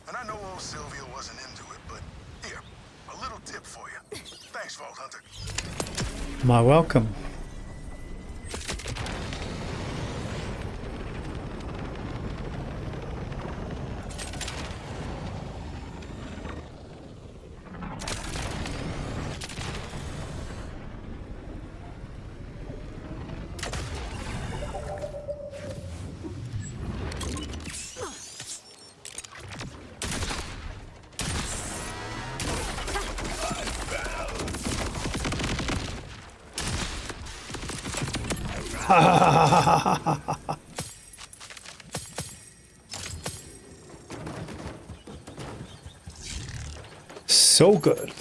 And I know old Sylvia wasn't into it, but here, a little tip for you. Thanks, Vault Hunter. My welcome. So good.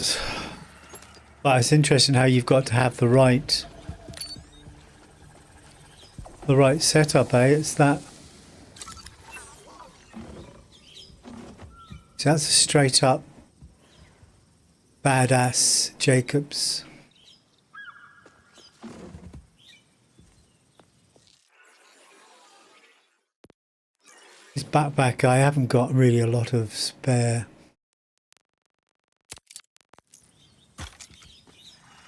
But it's interesting how you've got to have the right setup, eh? It's that. So that's a straight up badass Jacobs. This backpack, I haven't got really a lot of spare.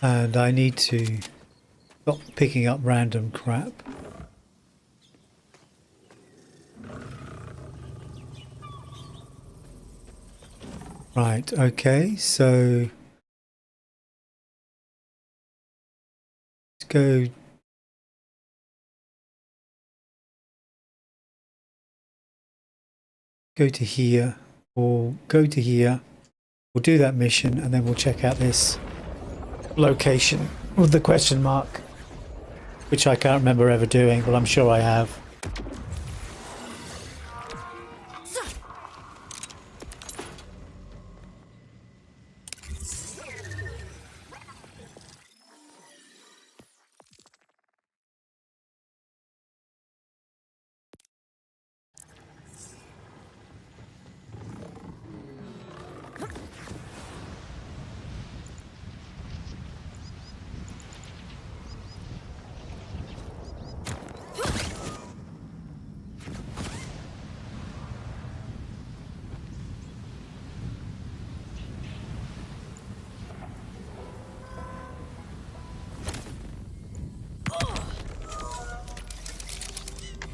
And I need to stop picking up random crap. Right, okay, so let's go to here, or go to here. We'll do that mission and then we'll check out this location with the question mark, which I can't remember ever doing, but I'm sure I have.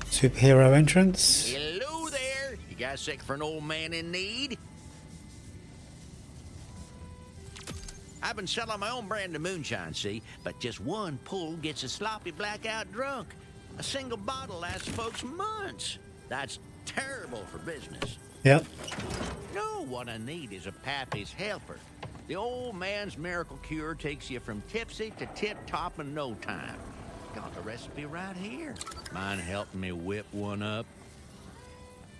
Superhero entrance. Hello there. You guys sick for an old man in need? I've been selling my own brand of moonshine, see? But just one pull gets a sloppy blackout drunk. A single bottle lasts folks months. That's terrible for business. Yep. No, what I need is a Pappy's helper. The old man's miracle cure takes you from tipsy to tip-top in no time. Got the recipe right here. Mind helping me whip one up?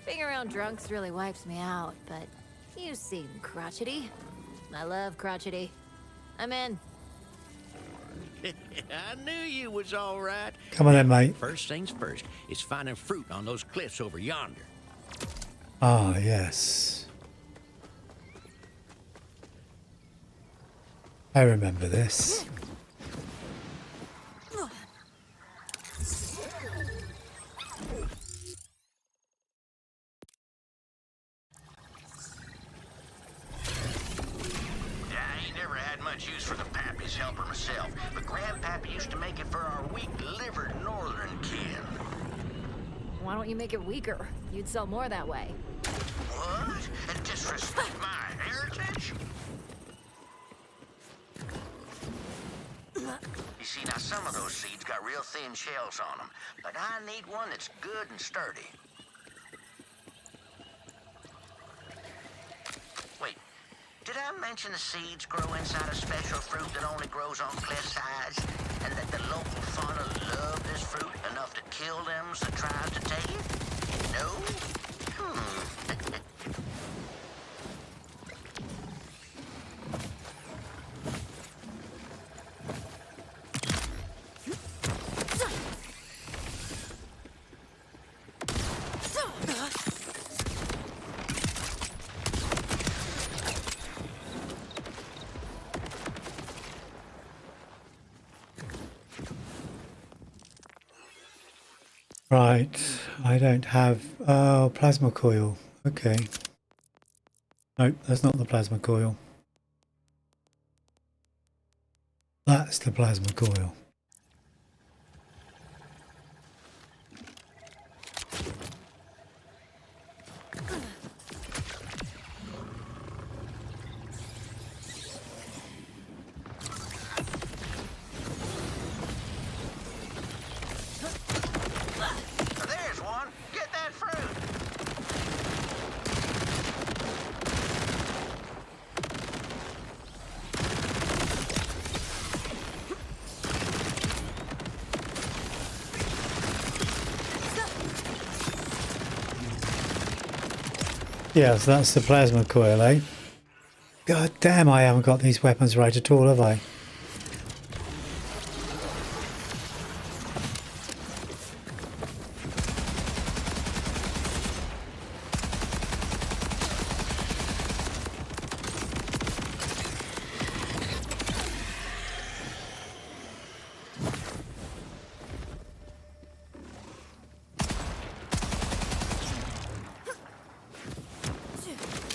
Being around drunks really wipes me out, but you seem crotchety. I love crotchety. I'm in. I knew you was all right. Come on then, mate. First things first is finding fruit on those cliffs over yonder. Ah, yes. I remember this. Use for the Pappy's helper myself, but Grandpappy used to make it for our weak-livered northern kin. Why don't you make it weaker? You'd sell more that way. What? And disrespect my heritage? You see, now some of those seeds got real thin shells on them, but I need one that's good and sturdy. Wait. Did I mention the seeds grow inside a special fruit that only grows on cliff sides? And that the local fauna love this fruit enough to kill them that tries to take it? No? Right, I don't have plasma coil. Okay. Nope, that's not the plasma coil. That's the plasma coil. Yeah, so that's the plasma coil, eh? God damn, I haven't got these weapons right at all, have I?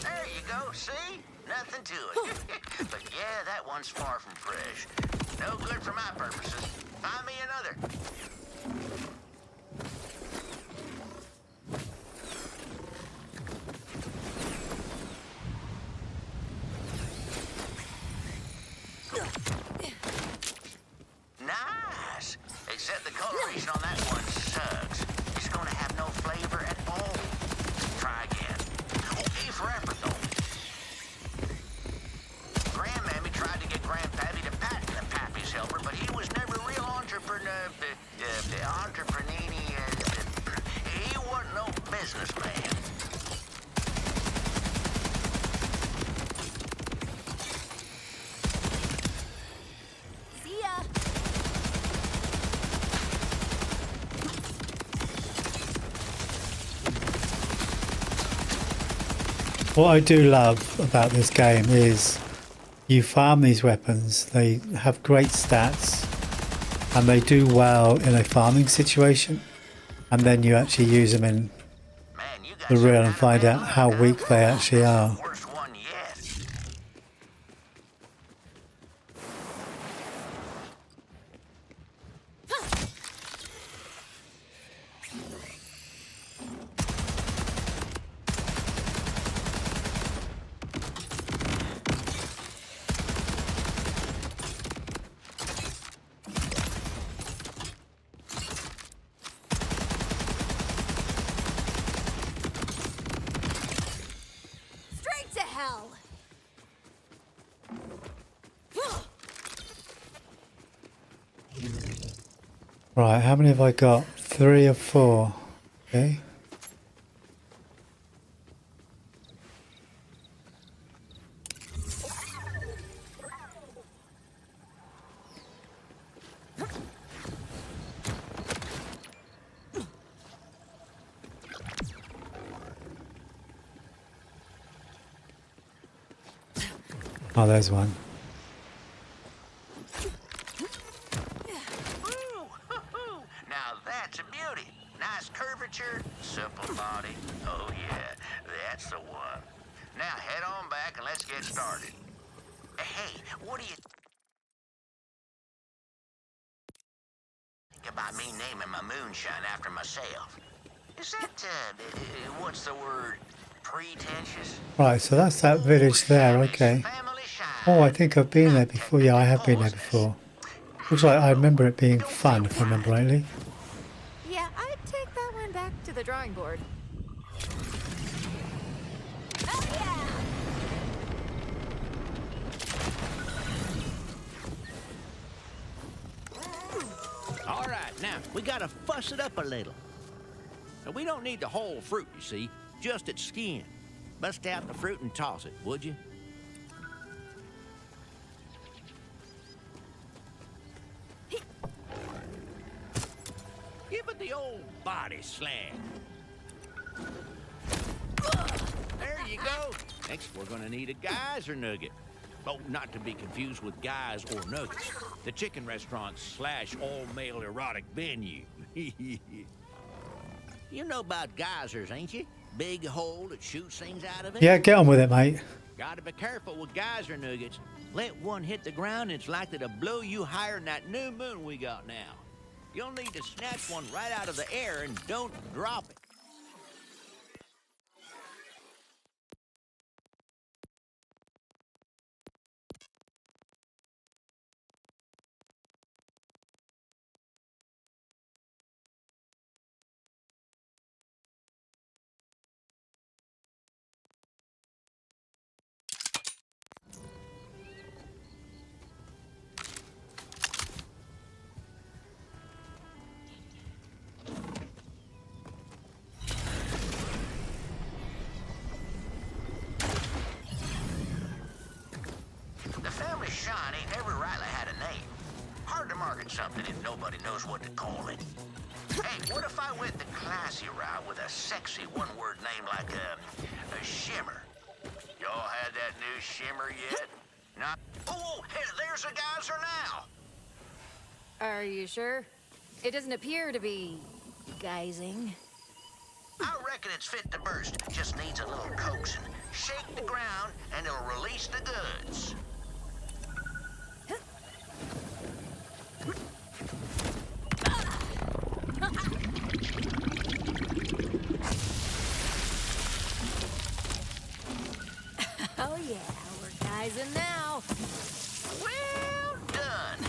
There you go, see? Nothing to it. But yeah, that one's far from fresh. No good for my purposes. Find me another. Nice! Except the coloration on that one sucks. It's gonna have no flavor at all. Try again. Oh, A for effort, though. Grandmammy tried to get Grandpappy to patent the Pappy's helper, but he was never a real entrepreneur. He wasn't no businessman. See ya. What I do love about this game is you farm these weapons, they have great stats, and they do well in a farming situation, and then you actually use them in Man, you got the some real kind and of find bad out luck, how huh? weak they actually are. Worst one yet. Straight to hell. Right, how many have I got? 3 or 4. Okay. Oh, there's one. Ooh, now that's a beauty. Nice curvature, simple body. Oh yeah, that's the one. Now head on back and let's get started. Hey, what do you think about me naming my moonshine after myself? Is that, what's the word? Pretentious? Right, so that's that village there, okay. Family shine. Oh, I think I've been there before. Yeah, I have been there before. Looks like I remember it being fun, if I remember rightly. Yeah, I'd take that one back to the drawing board. Oh yeah! All right, now, we gotta fuss it up a little. Now, we don't need the whole fruit, you see, just its skin. Bust out the fruit and toss it, would you? Give it the old body slam. There you go. Next, we're gonna need a geyser nugget. Oh, not to be confused with guys or nuggets. The chicken restaurant / all-male erotic venue. You know about geysers, ain't you? Big hole that shoots things out of it? Yeah, get on with it, mate. Gotta be careful with geyser nuggets. Let one hit the ground and it's likely to blow you higher than that new moon we got now. You'll need to snatch one right out of the air and don't drop it. nobody knows what to call it. Hey, what if I went the classy route with a sexy one-word name like a shimmer? Y'all had that new shimmer yet? Not. Oh, hey, there's a geyser now. Are you sure? It doesn't appear to be geysing. I reckon it's fit to burst. Just needs a little coaxing. Shake the ground, and it'll release the goods. Oh yeah, we're geysing now. Well done.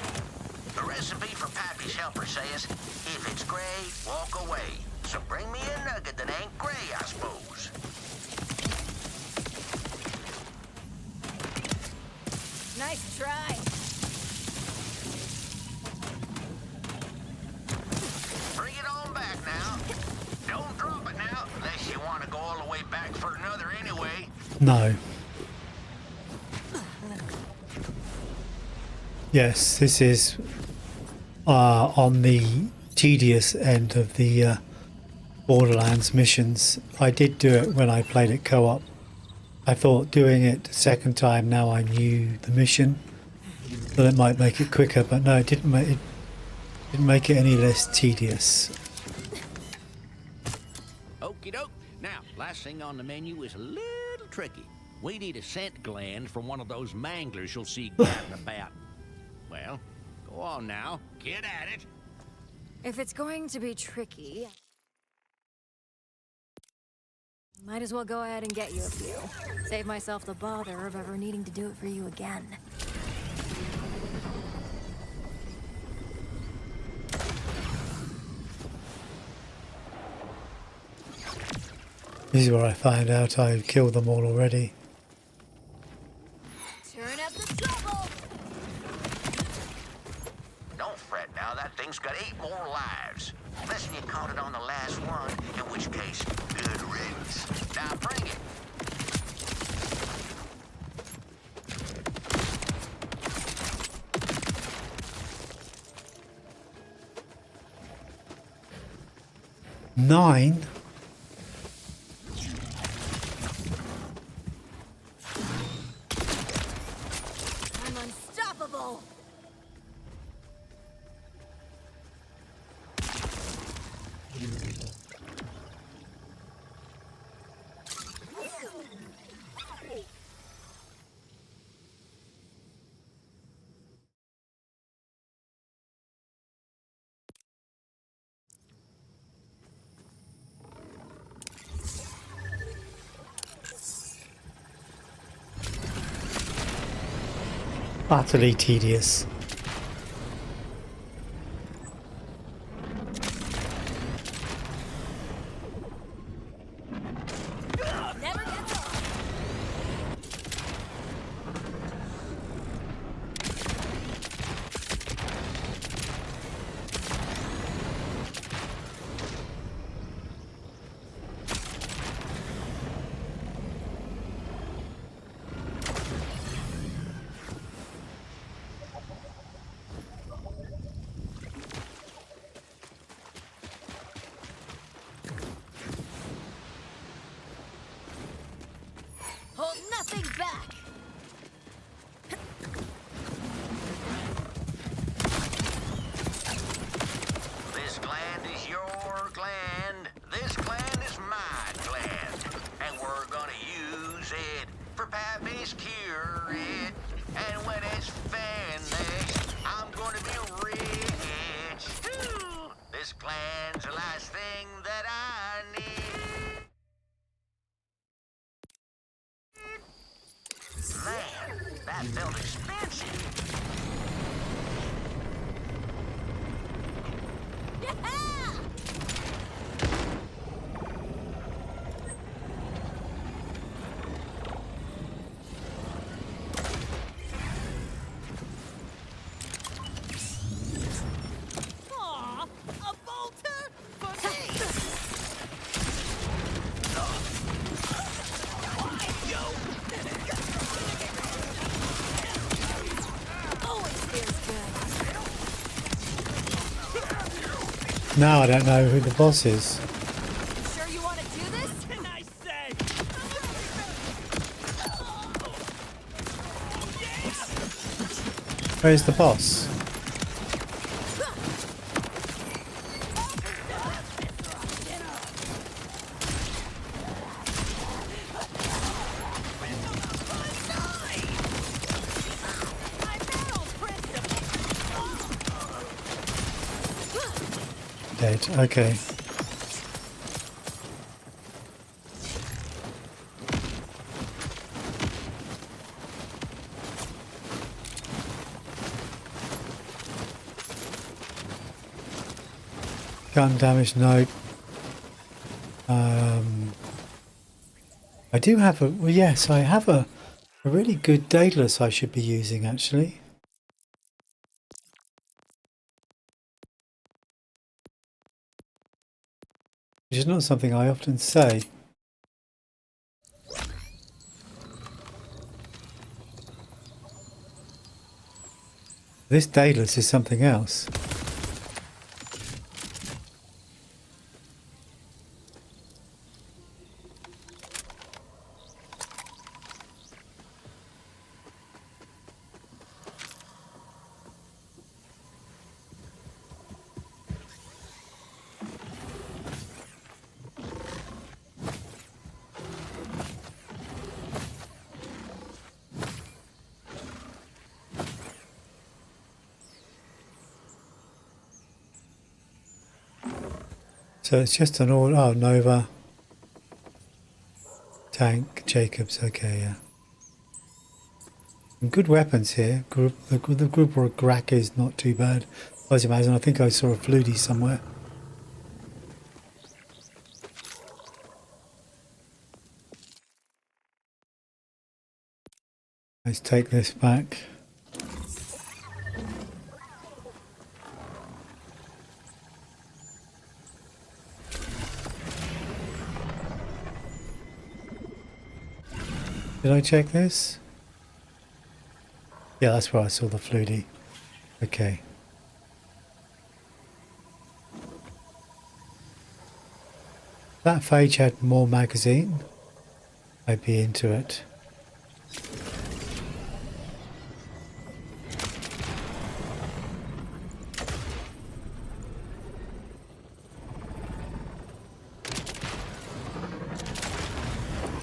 The recipe for Pappy's helper says, if it's gray, walk away. So bring me a nugget that ain't gray, I suppose. Nice try. Bring it on back now. Don't drop it now, unless you want to go all the way back for another anyway. No. Yes, this is on the tedious end of the Borderlands missions. I did do it when I played it co-op. I thought doing it the second time, now I knew the mission, that it might make it quicker, but no, it didn't make it any less tedious. Okie doke. Now, last thing on the menu is a little tricky. We need a scent gland from one of those manglers you'll see gadding about. Well, go on now. Get at it. If it's going to be tricky, might as well go ahead and get you a few. Save myself the bother of ever needing to do it for you again. This is where I find out I've killed them all already. Turn up the trouble! Don't fret now, that thing's got 8 more lives. Unless you caught it on the last one, in which case, good riddance. Now bring it. Nine? I'm unstoppable! Utterly tedious. Never gets old! Hold nothing back! This gland is your gland. This gland is my gland. And we're gonna use it for Pappy's cure it. And when it's finished, I'm gonna be rich. Ooh, this gland's the last thing that I need. Man, that felt expensive. Yeah! Aw, a bolter? For me! Now I don't know who the boss is. Sure you want to do this? Can I say? Where's the boss? Dead. Okay. Gun damage, no. I do have a, well, yes, I have a really good Daedalus I should be using actually. Which is not something I often say. This Daedalus is something else. So it's just an all, oh, Nova. Tank, Jacobs, okay, yeah. Some good weapons here. The group or Grak is not too bad. I was imagining, I think I saw a Flutie somewhere. Let's take this back. Did I check this? Yeah, that's where I saw the Flutie. Okay. That Phage had more magazine. I'd be into it.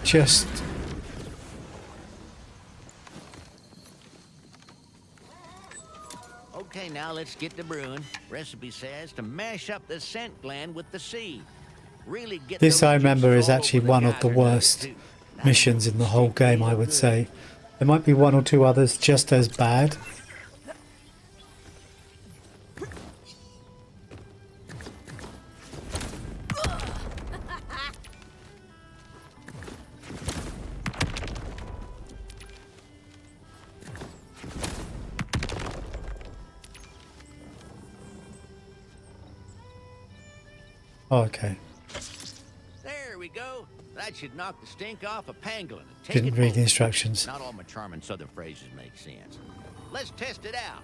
Just Okay, now let's get to brewing. Recipe says to mash up the scent gland with the seed. Really get this, those I remember, juices is all actually over the one of the geyser nugget, worst too. missions in the whole game, I would say. There might be one or two others just as bad. Oh, okay. There we go. That should knock the stink off of pangolin. And take Didn't it read home. the instructions. Not all my charming southern phrases make sense. Let's test it out.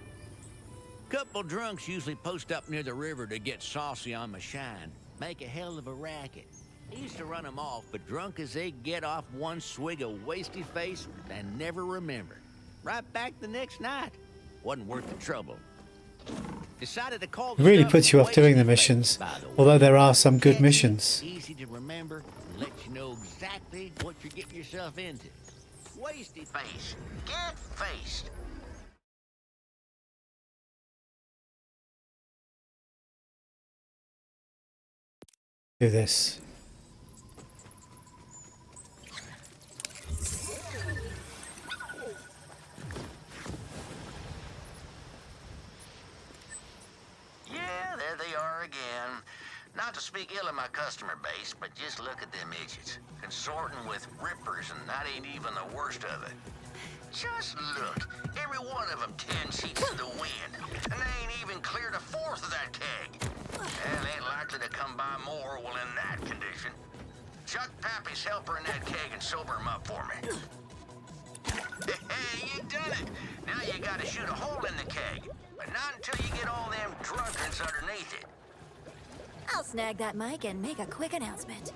Couple drunks usually post up near the river to get saucy on my shine. Make a hell of a racket. I used to run them off, but drunk as they get off one swig of wasty face and never remember. Right back the next night. Wasn't worth the trouble. Decided to call It really stuff puts you off doing the wasty missions, face, by the way. although there are some good Catchy, missions. Easy to remember, and let you know exactly what you're getting yourself into. Wasty face. Get faced. Do this. Yeah, there they are again. Not to speak ill of my customer base, but just look at them idiots. Consorting with rippers, and that ain't even the worst of it. Just look. Every one of them 10 sheets to the wind. And they ain't even cleared a fourth of that keg. And ain't likely to come by more while in that condition. Chuck Pappy's helper in that keg and sober him up for me. Hey, you done it. Now you gotta shoot a hole in the keg. But not until you get all them drunkards underneath it. I'll snag that mic and make a quick announcement.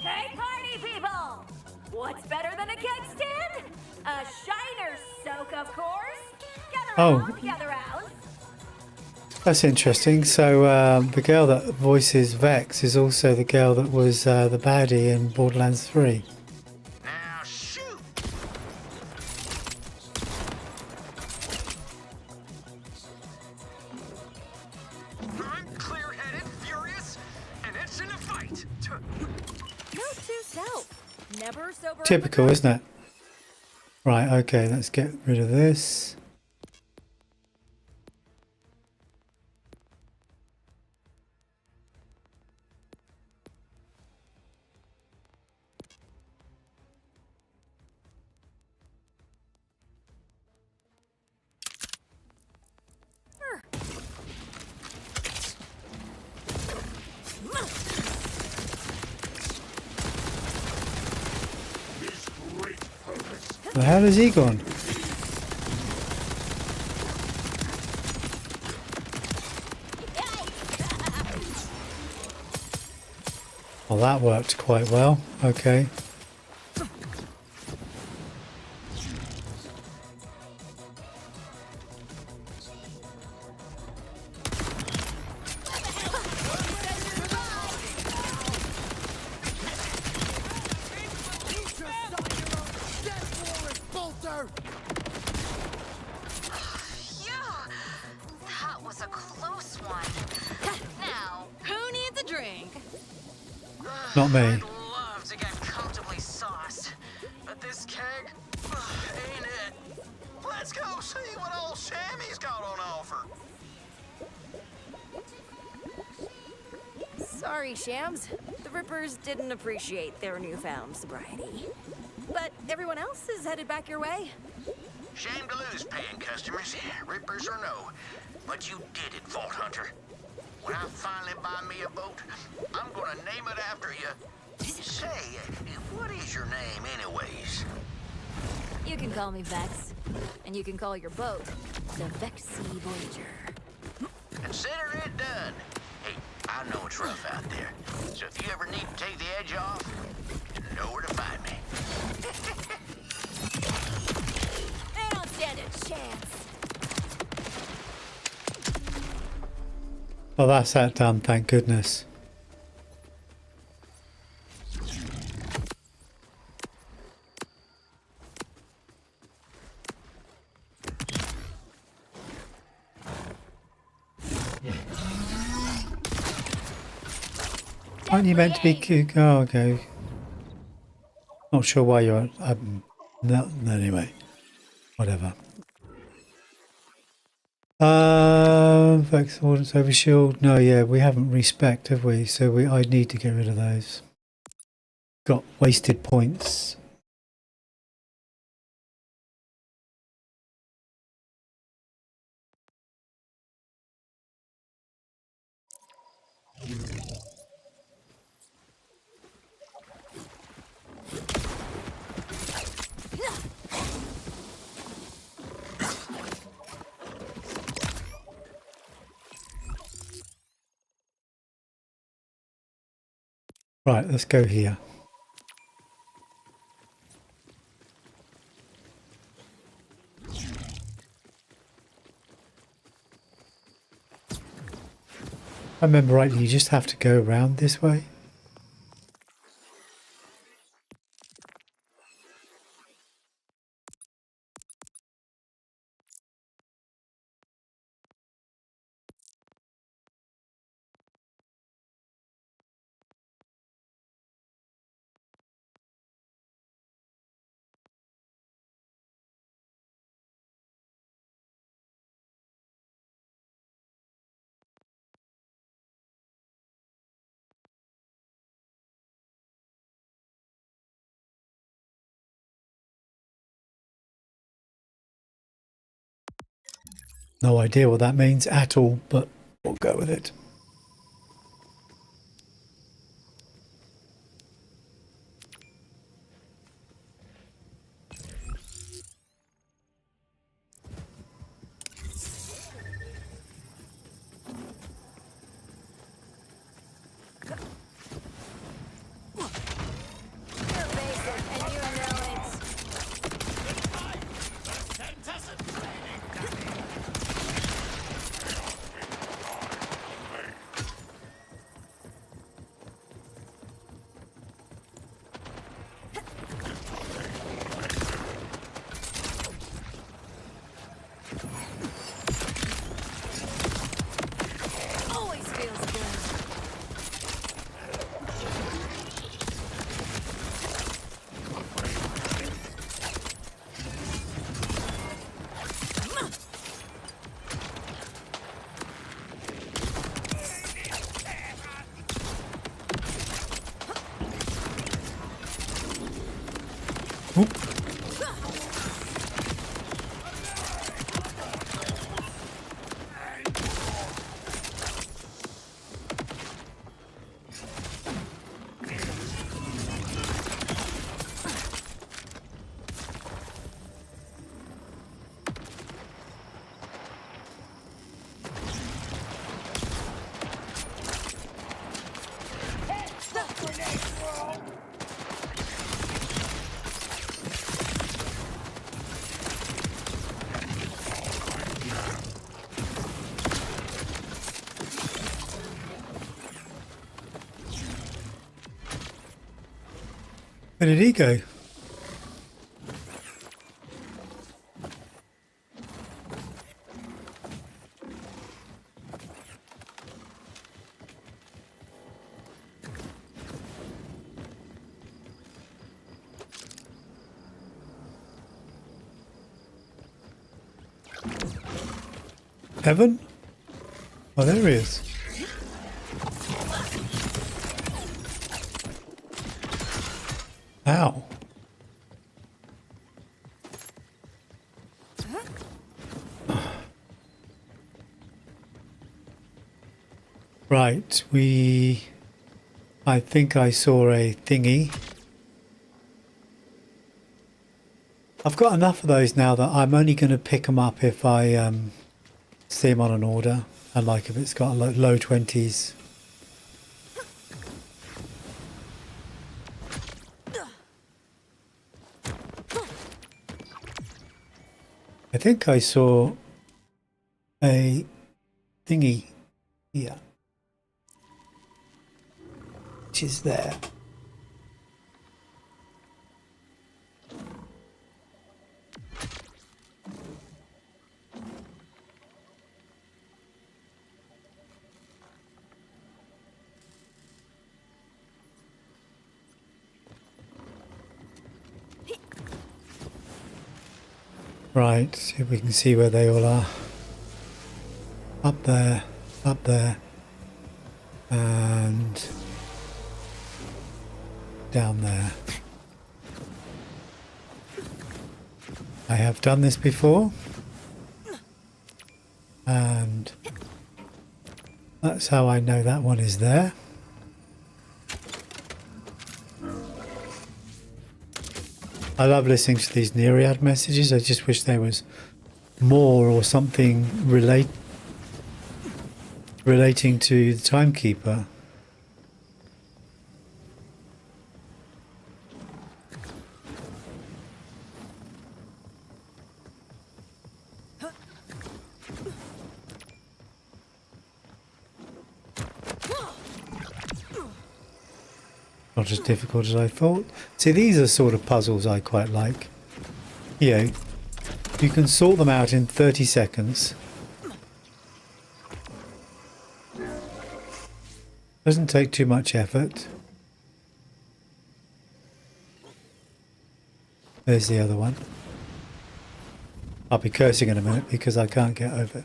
Hey, party people! What's better than a keg stand? A shiner soak, of course. Gather all together, Alice. That's interesting. So the girl that voices Vex is also the girl that was the baddie in Borderlands 3. Now shoot! I'm clear-headed, furious, and itching to fight. Note to self. Never sober. Typical, isn't it? Right, okay, let's get rid of this. The hell has he gone? Well, that worked quite well. Okay. That was a close one. Now, who needs a drink? Not me. I'd love to get comfortably sauced, but this keg ain't it. Let's go see what old Sammy's got on offer. Sorry, Shams. The Rippers didn't appreciate their newfound sobriety. But everyone else is headed back your way. Shame to lose paying customers, rippers or no. But you did it, Vault Hunter. When I finally buy me a boat, I'm gonna name it after you. Say, what is your name anyways? You can call me Vex, and you can call your boat the Vexy Voyager. Consider it done. Hey, I know it's rough out there, so if you ever need to take the edge off, you know where to find me. They don't stand a chance. Well, that's that done, thank goodness. Aren't you meant to be... Oh, okay. Not sure why you're... no, anyway. Whatever. Vex Ordnance over shield. No, yeah, we haven't respect, have we? So I need to get rid of those. Got wasted points. Right, let's go here. I remember rightly, you just have to go around this way. No idea what that means at all, but we'll go with it. Where did he go? Heaven? Oh, there he is. Ow. Right, I think I saw a thingy. I've got enough of those now that I'm only going to pick them up if I see them on an order, and like if it's got low 20s. I think I saw a thingy here, which is there. Right, see if we can see where they all are. Up there, and down there. I have done this before, and that's how I know that one is there. I love listening to these Nereid messages. I just wish there was more or something relating to the timekeeper. Not as difficult as I thought. See, these are sort of puzzles I quite like. You know, you can sort them out in 30 seconds. Doesn't take too much effort. There's the other one. I'll be cursing in a minute because I can't get over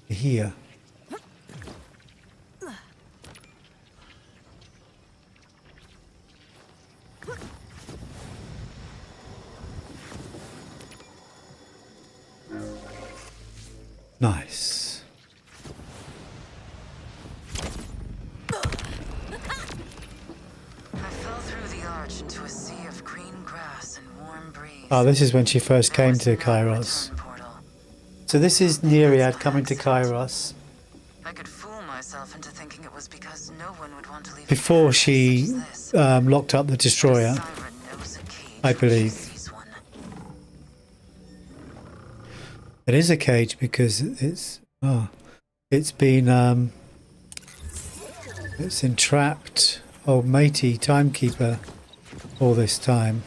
here. Nice. I fell through the arch into a sea of green grass and warm breeze. Oh, this is when she first came to Kairos. So this is Nereid coming to Kairos. I could fool myself into thinking it was because no one would want to leave Before she locked up the destroyer, Siren knows a cage I when she believe. sees one. It is a cage because it's been it's entrapped old matey timekeeper all this time.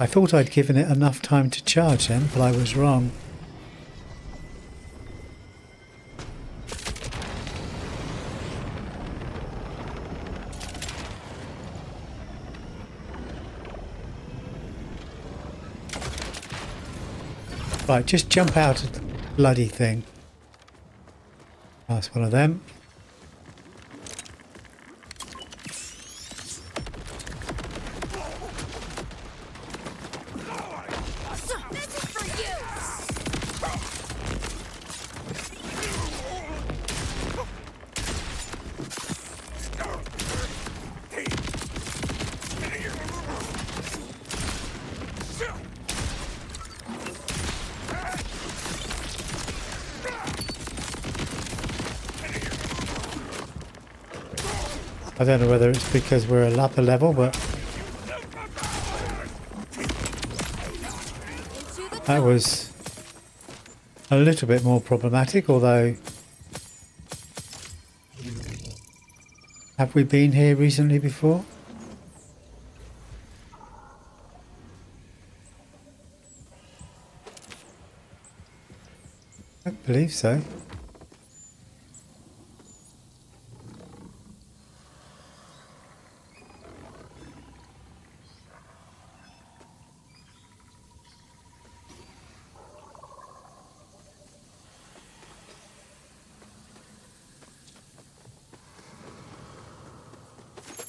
I thought I'd given it enough time to charge then, but I was wrong. Right, just jump out of the bloody thing. That's one of them. This is for you! I don't know whether it's because we're a upper level, but that was a little bit more problematic, although Have we been here recently before? I believe so.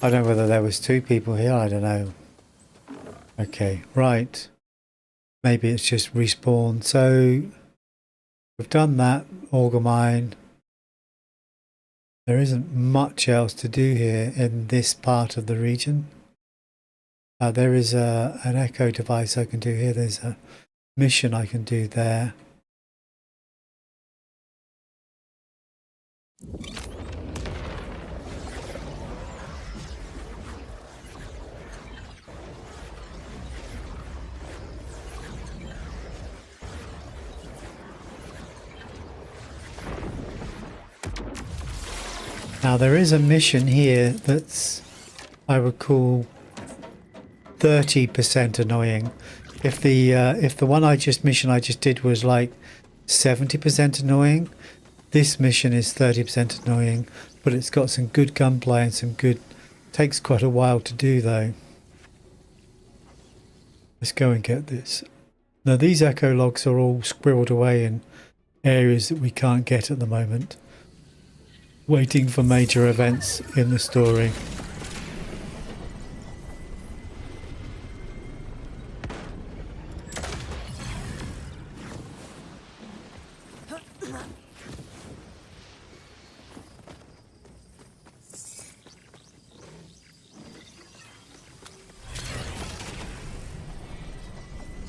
I don't know whether there was two people here, I don't know. Okay, right. Maybe it's just respawn. So we've done that, auger mine. There isn't much else to do here in this part of the region. There is an echo device I can do here. There's a mission I can do there. Now there is a mission here that's, I would call 30% annoying. If the one I just did was like 70% annoying, this mission is 30% annoying, but it's got some good gunplay and some good. Takes quite a while to do though. Let's go and get this. Now these echo logs are all squirreled away in areas that we can't get at the moment. Waiting for major events in the story.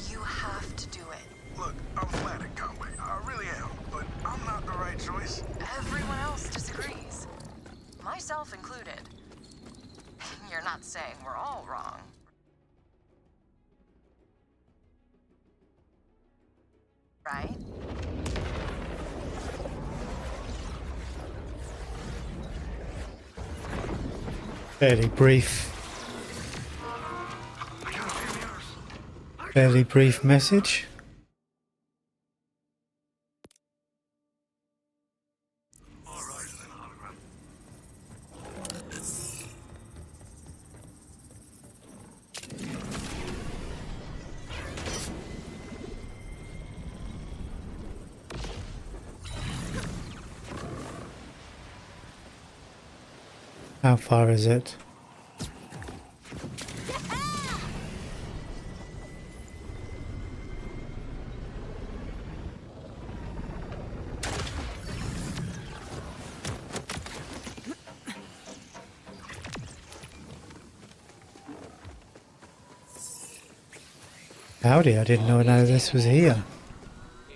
You have to do it. Look, I'm flattered, Conway. I really am, but I'm not the right choice. Everyone else disagrees. Myself included. You're not saying we're all wrong. Right? Fairly brief. Fairly brief message. How far is it? Howdy, I didn't know this was here.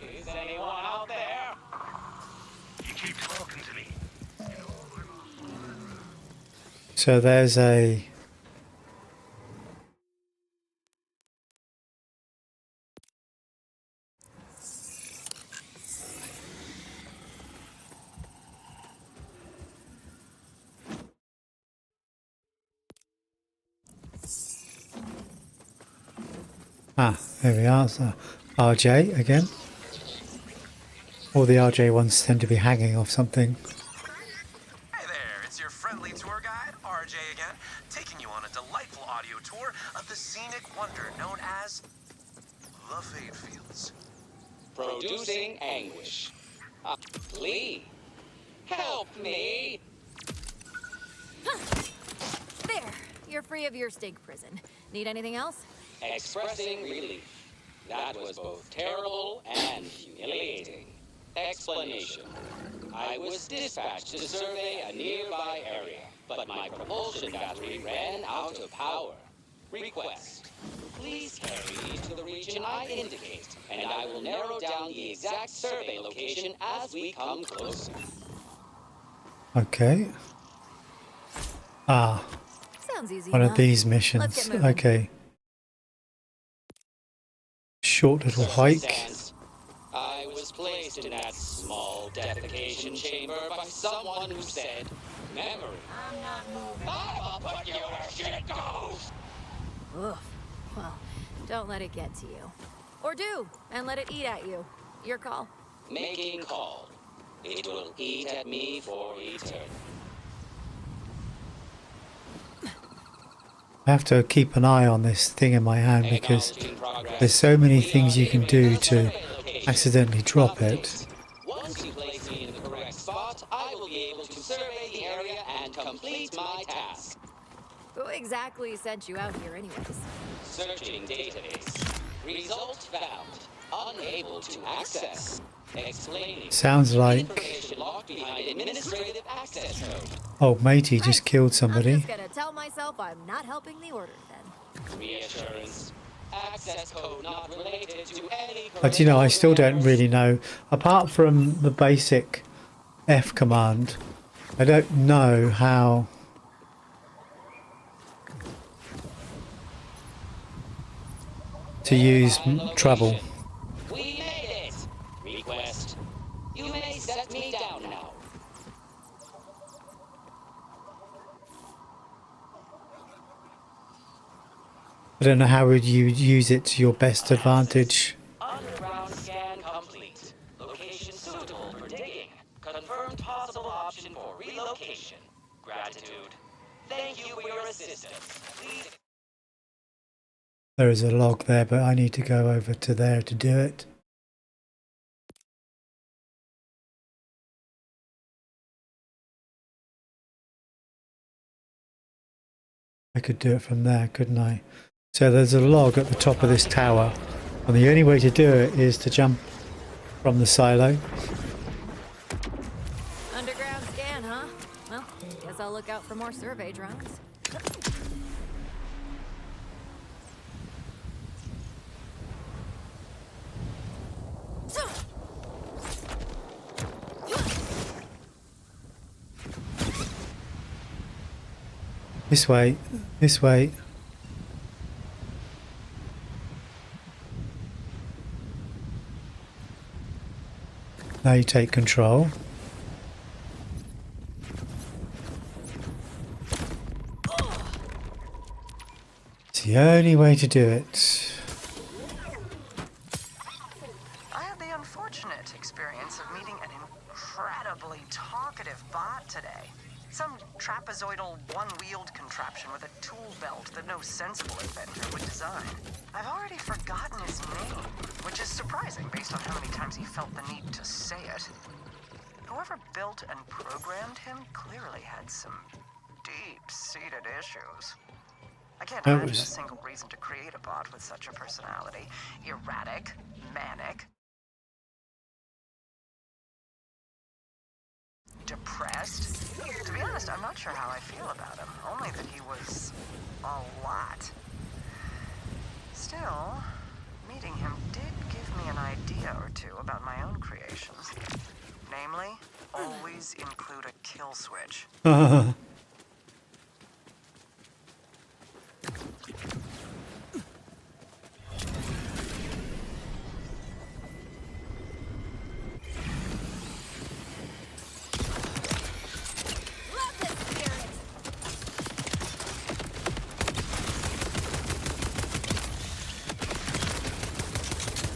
Is anyone out there? You keep talking to me. So there's a... Ah, there we are. So RJ again. All the RJ ones tend to be hanging off something. Hey there, it's your friendly tour guide, RJ again, taking you on a delightful audio tour of the scenic wonder known as the Fade Fields. Producing anguish. Lee, help me! There, you're free of your stake prison. Need anything else? Expressing relief. That was both terrible and humiliating. Explanation. I was dispatched to survey a nearby area, but my propulsion battery ran out of power. Request. Please carry me to the region I indicate, and I will narrow down the exact survey location as we come closer. Okay. Ah, Sounds easy one enough. of these Let's missions. get moving. Okay. Short little hike. Circumstance. I was placed in that small defecation chamber by someone who said, memory. I'll put you where shit goes! Ugh. Well, don't let it get to you. Or do, and let it eat at you. Your call. Making call. It will eat at me for eternity. I have to keep an eye on this thing in my hand because there's so many things you can do to accidentally drop it. Once you place me in the correct spot, I will be able to survey the area and complete my task. Who exactly sent you out here anyways? Searching database. Result found. Unable to access. Explaining. Sounds like Information locked behind administrative access code. old matey just killed I'm somebody. just gonna tell myself I'm not helping the order then. Reassurance. Access code not related to any. But you know, I still don't really know. Apart from the basic F command, I don't know how to use trouble. We made it. Request. You may set me down now. I don't know how would you use it to your best advantage. Underground scan complete. Location suitable for digging. Confirmed possible option for relocation. Gratitude. Thank you for your assistance. Please. There is a log there, but I need to go over to there to do it. I could do it from there, couldn't I? So there's a log at the top of this tower, and the only way to do it is to jump from the silo. Underground scan, huh? Well, guess I'll look out for more survey drones. This way, this way. Now you take control. It's the only way to do it. I had the unfortunate experience of meeting an incredibly talkative bot today. Some trapezoidal, one-wheeled contraption with a tool belt that no sensible inventor would design. I've already forgotten his name, which is surprising based on how many times he felt the need to say it. Whoever built and programmed him clearly had some deep-seated issues. I can't imagine a single reason to create a bot with such a personality. Erratic, manic, depressed. To be honest, I'm not sure how I feel about him. Only that he was a lot. Still, meeting him did give me an idea or two about my own creations. Namely, always include a kill switch.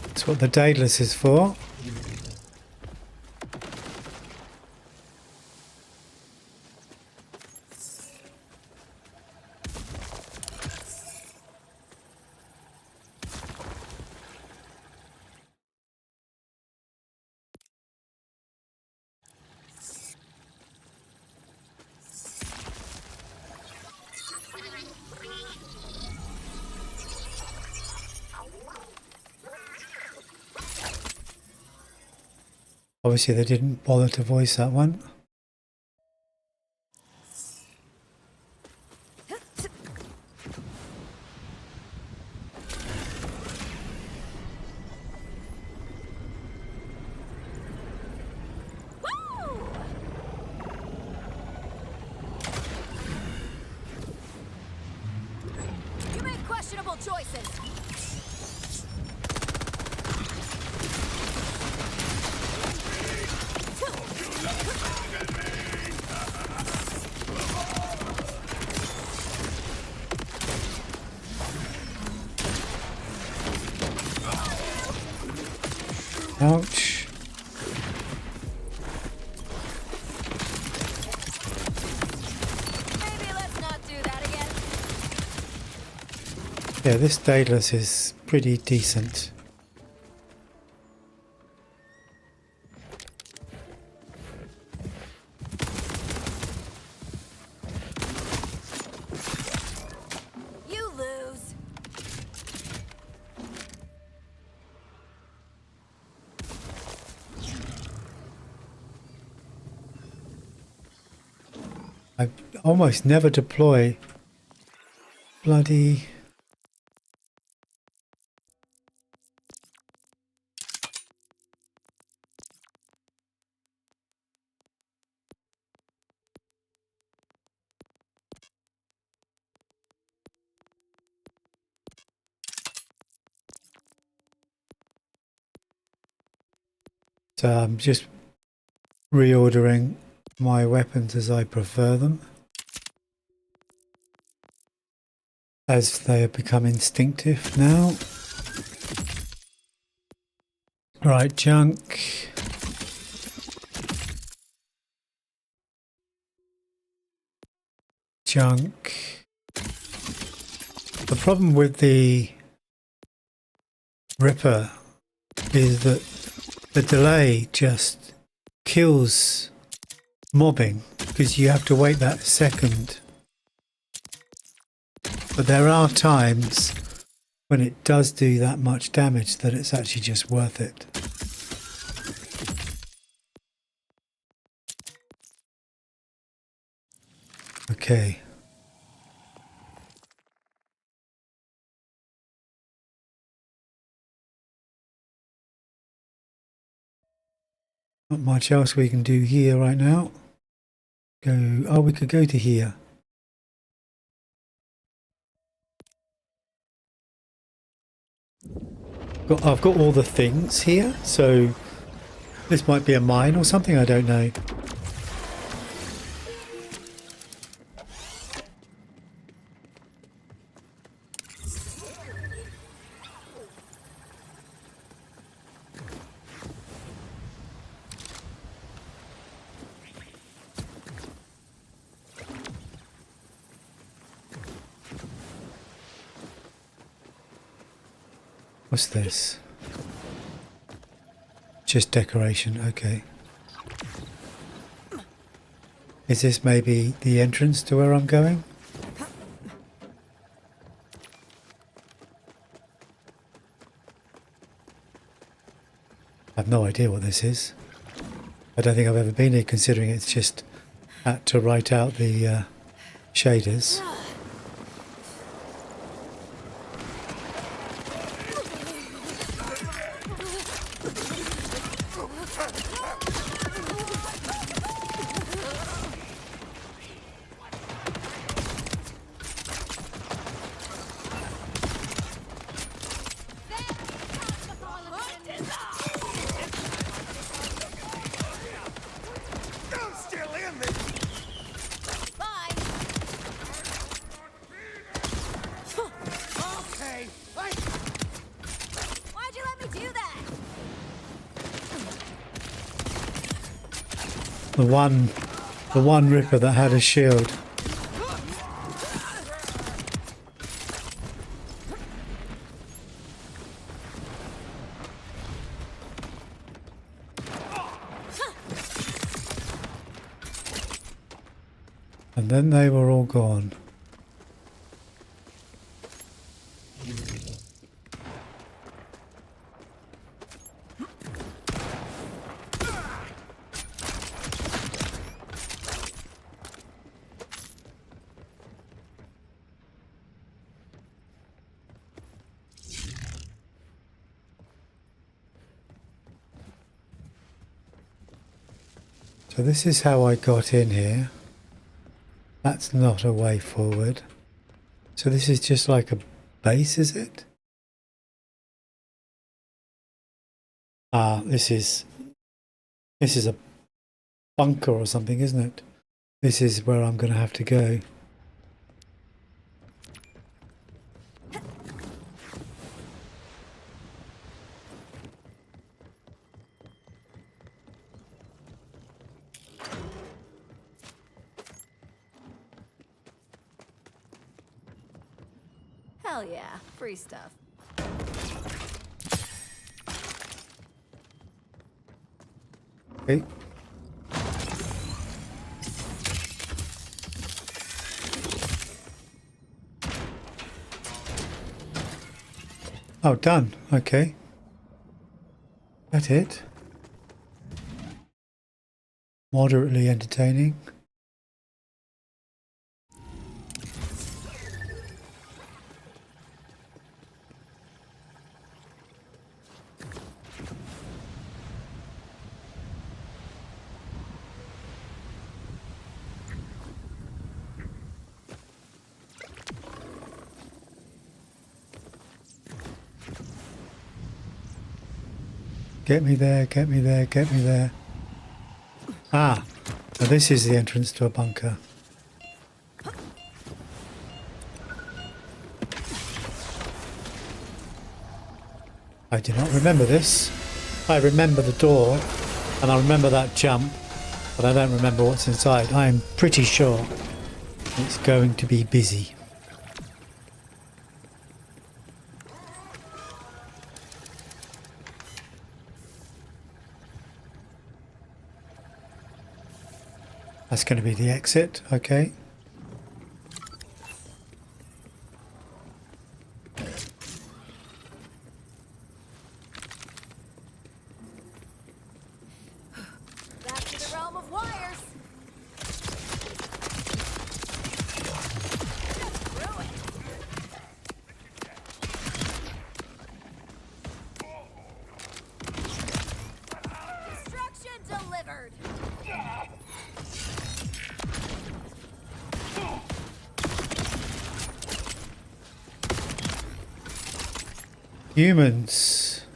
That's what the Daedalus is for. Obviously they didn't bother to voice that one. You make questionable choices. Ouch. Maybe let's not do that again. Yeah, this Daedalus is pretty decent. You lose. I almost never deploy bloody... So I'm just reordering my weapons as I prefer them, as they have become instinctive now. Right, junk. Junk. The problem with the Ripper is that the delay just kills mobbing because you have to wait that second. But there are times when it does do that much damage that it's actually just worth it. Okay. Not much else we can do here right now. Oh, we could go to here. I've got all the things here, so this might be a mine or something, I don't know. What's this? Just decoration, okay. Is this maybe the entrance to where I'm going? I have no idea what this is. I don't think I've ever been here, considering it's just had to write out the shaders. The one Ripper that had a shield. And then they were all gone. So this is how I got in here. That's not a way forward. So this is just like a base, is it? Ah, this is a bunker or something, isn't it? This is where I'm going to have to go. Hell yeah, free stuff. Okay. Oh, done. Okay. That it? Moderately entertaining. Get me there, get me there, get me there. Ah, now this is the entrance to a bunker. I do not remember this. I remember the door, and I remember that jump, but I don't remember what's inside. I am pretty sure it's going to be busy. That's going to be the exit, okay. Back to the realm of wires. Screw it. Destruction delivered. Humans.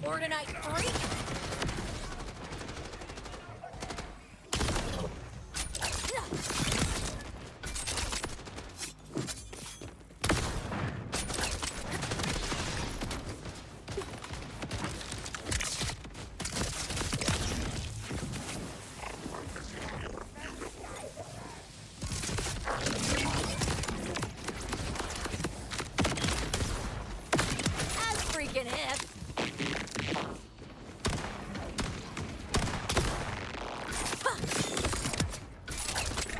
Ordinite freak. As freaking if.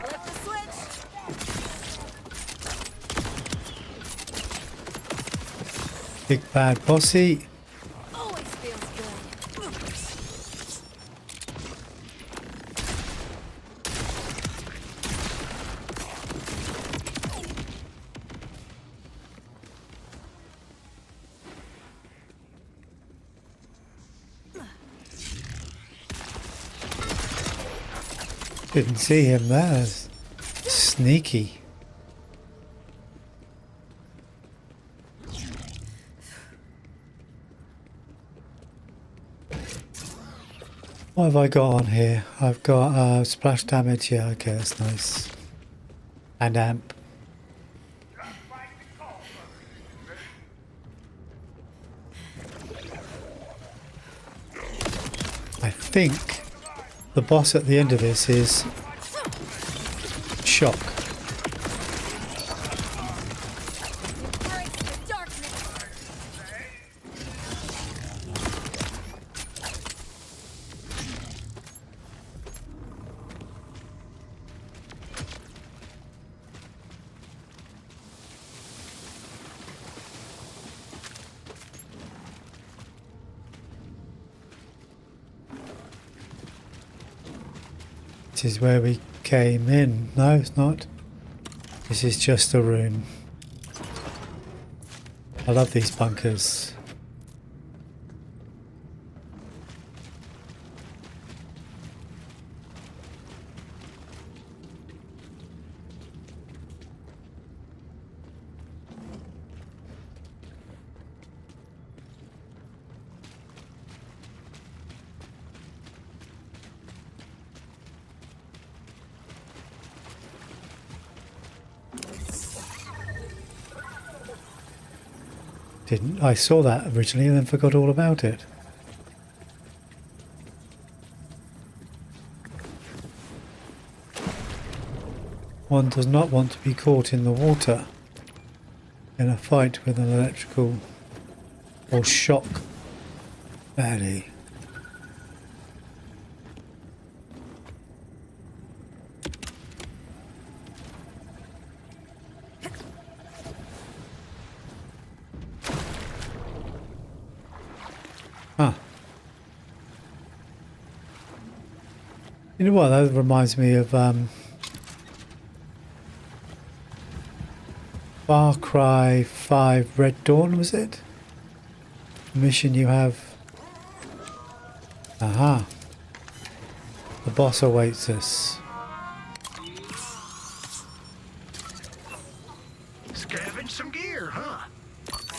Flip the switch. Big bad bossy. Always feels good. Didn't see him there. Sneaky. What have I got on here? I've got splash damage. Yeah, okay, that's nice. And amp. I think the boss at the end of this is shock. Embrace the darkness. This is where we came in. No, it's not. This is just a room. I love these bunkers. I saw that originally and then forgot all about it. One does not want to be caught in the water in a fight with an electrical or shock baddie. Huh. You know what, that reminds me of Far Cry 5 Red Dawn, was it? The mission you have. Aha. The boss awaits us. Scavenge some gear, huh?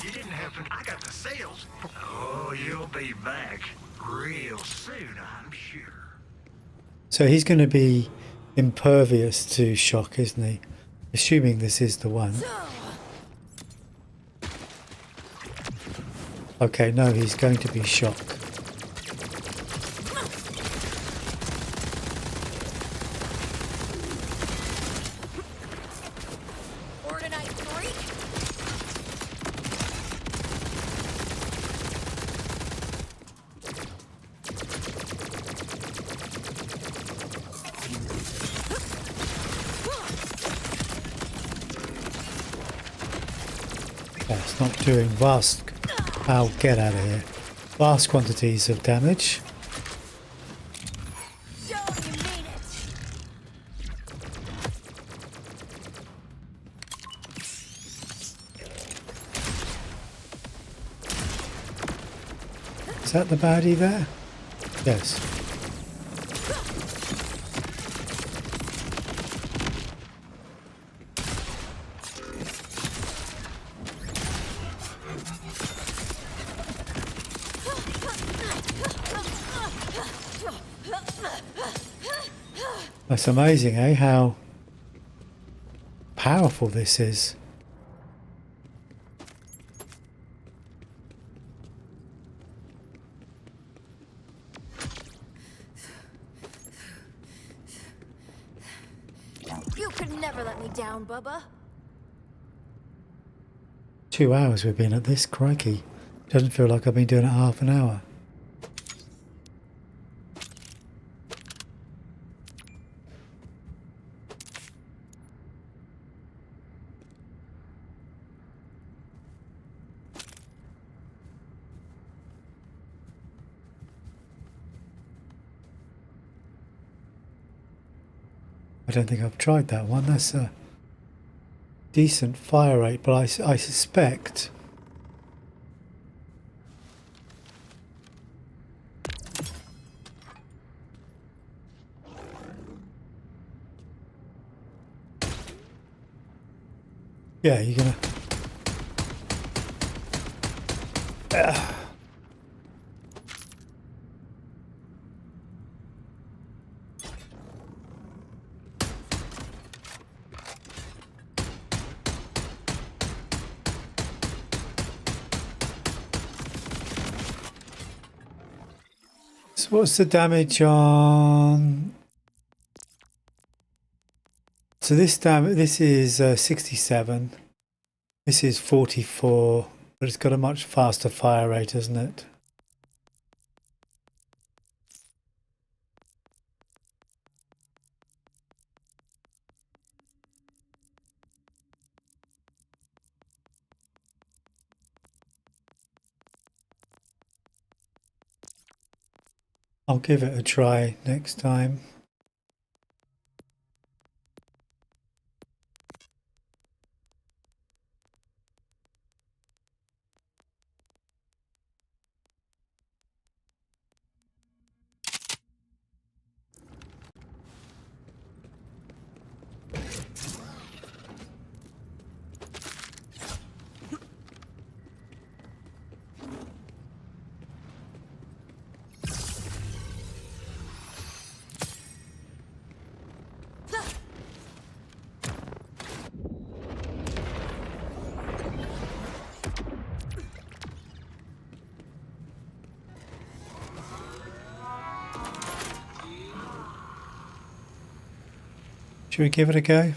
You didn't happen. I got the sales. Oh, you'll be back real soon, I'm sure. So he's going to be impervious to shock, isn't he? Assuming this is the one. Okay, no, he's going to be shocked. That's not doing vast. I'll get out of here. Vast quantities of damage. Is that the baddie there? Yes. That's amazing, eh? How powerful this is. You could never let me down, Bubba. 2 hours we've been at this, crikey. Doesn't feel like I've been doing it half an hour. I don't think I've tried that one. That's a decent fire rate, but I suspect yeah, you're gonna So what's the damage on? So this is 67. This is 44, but it's got a much faster fire rate, hasn't it? I'll give it a try next time. Should we give it a go?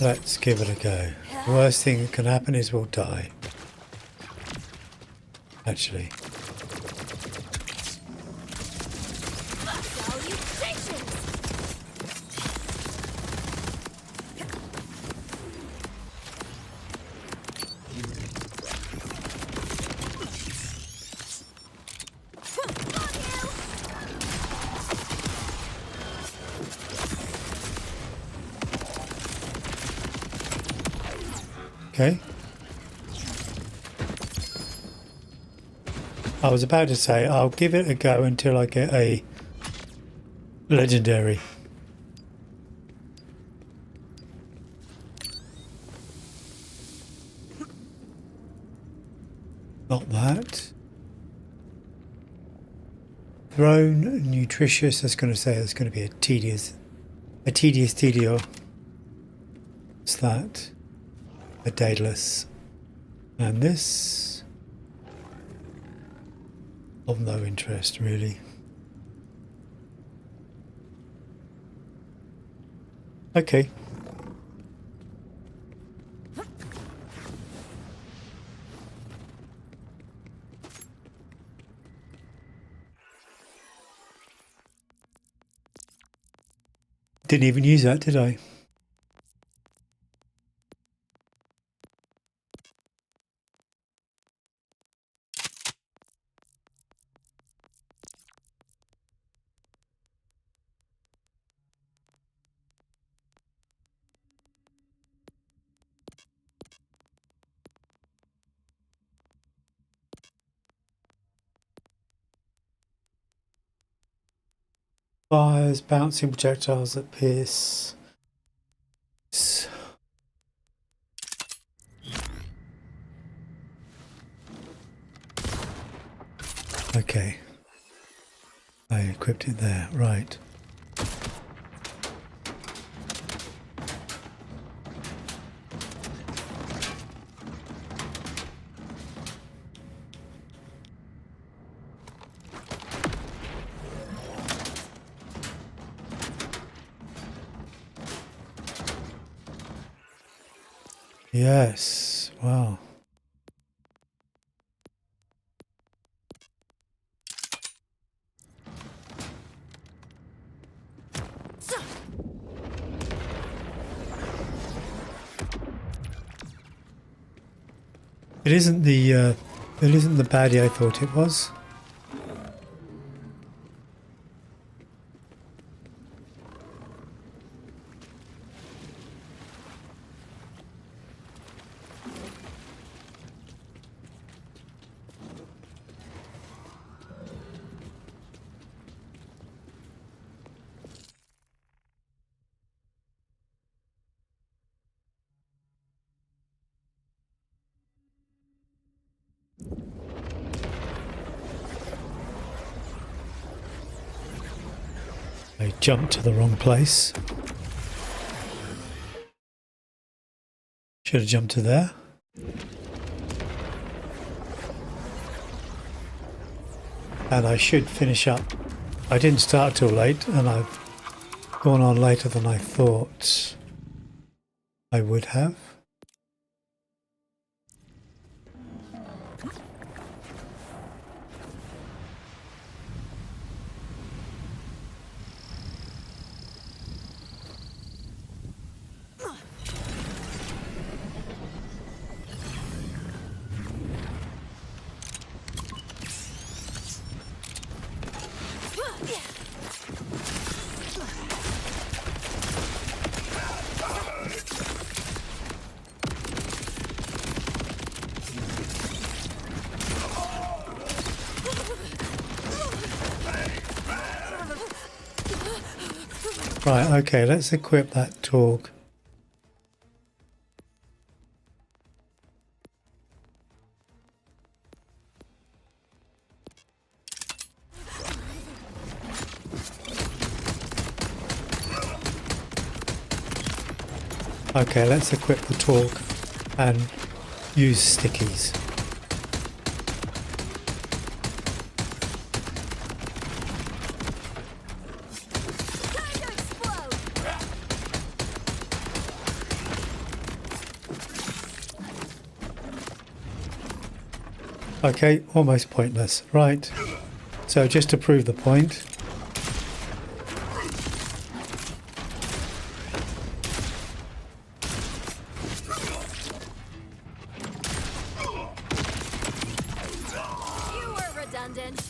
Let's give it a go. The worst thing that can happen is we'll die. Actually. Okay. I was about to say I'll give it a go until I get a legendary. Not that. Thrown, nutritious. I was going to say it's going to be a tedious tedious. What's that? A Daedalus. And this of no interest really. Okay. Didn't even use that, did I? Fires, bouncing projectiles that pierce. Okay. I equipped it there, right. Yes, wow. It isn't the baddie I thought it was. I jumped to the wrong place. Should have jumped to there. And I should finish up. I didn't start till late, and I've gone on later than I thought I would have. Right, okay, let's equip that torque. Okay, let's equip the torque and use stickies. Okay, almost pointless. Right. So just to prove the point. You were redundant.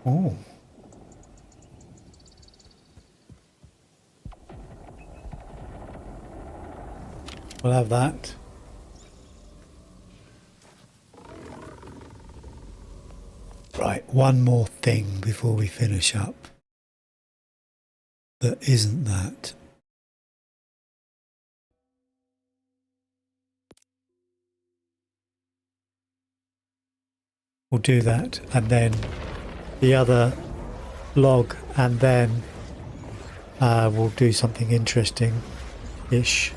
Oh. We'll have that. Right, one more thing before we finish up. That isn't that. We'll do that and then the other log, and then we'll do something interesting-ish.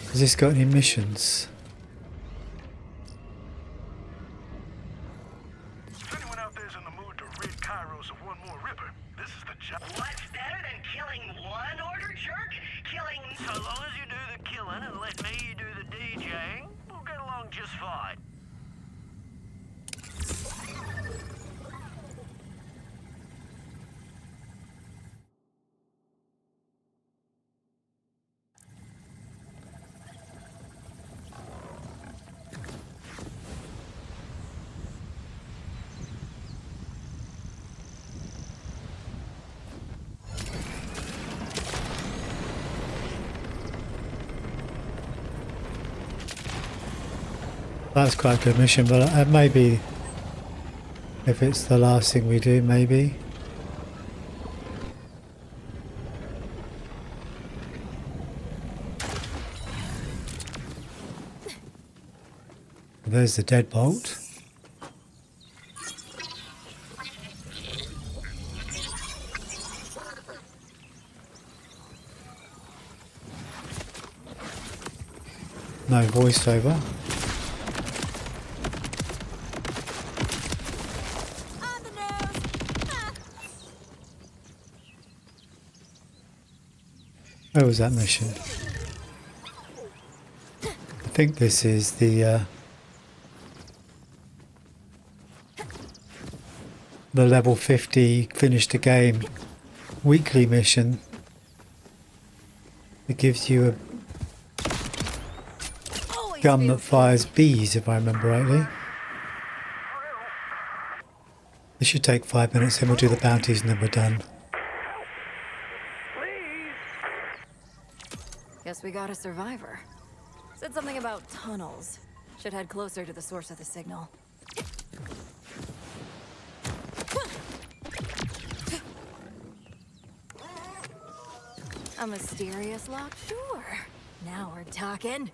Has this got any missions? If anyone out there's in the mood to rid Kairos of one more ripper, this is the job. What's better than killing one order jerk? Killing... So long as you do the killing and let me do the DJing, we'll get along just fine. That's quite a good mission, but maybe if it's the last thing we do, maybe. There's the deadbolt. No voiceover. On the nose. Ah. Where was that mission? I think this is the level 50 finish the game weekly mission. It gives you a Always gun that feels fires bees, if I remember rightly. This should take 5 minutes, then we'll do the bounties and then we're done. Guess we got a survivor. Said something about tunnels. Should head closer to the source of the signal. A mysterious lock? Sure. Now we're talking.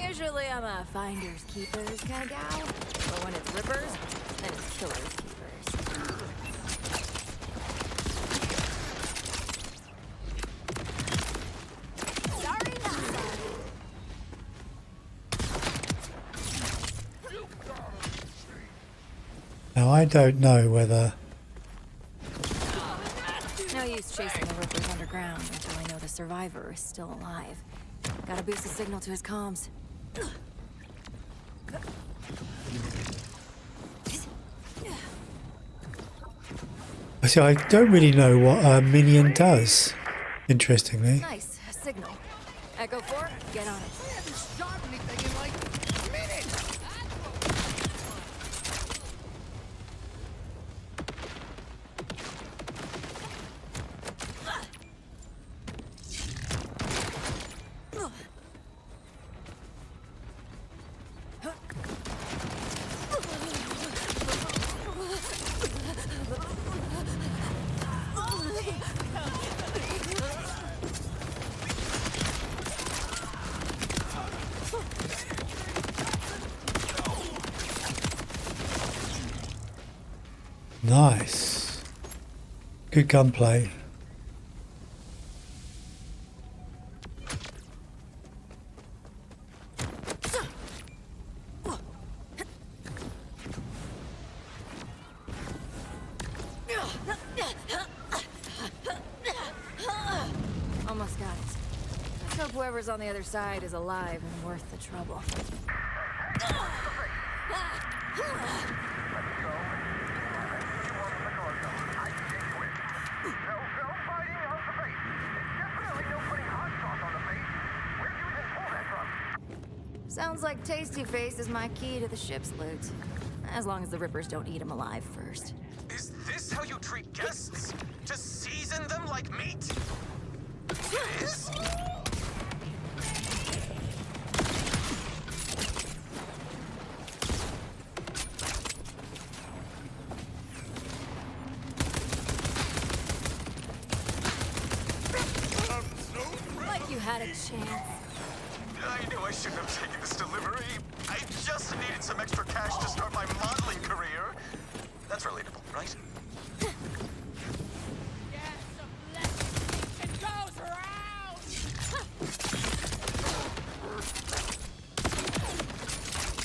Usually I'm a finders keepers kind of gal, but when it's rippers, then it's killers keepers. Sorry, not sorry. Now I don't know whether... No use chasing the rippers underground until I know the survivor is still alive. Gotta boost the signal to his comms. See, I don't really know what a minion does, interestingly. Nice, a signal. Echo 4, get on it. I haven't shot anything in like minutes. Nice. Good gunplay. Almost got it. Let's hope whoever's on the other side is alive and worth the trouble. Sounds like Tasty Face is my key to the ship's loot. As long as the Rippers don't eat him alive first. Is this how you treat guests? To season them like meat? It is? Like you had a chance. I knew I shouldn't have taken this delivery. I just needed some extra cash to start my modeling career. That's relatable, right? It goes around!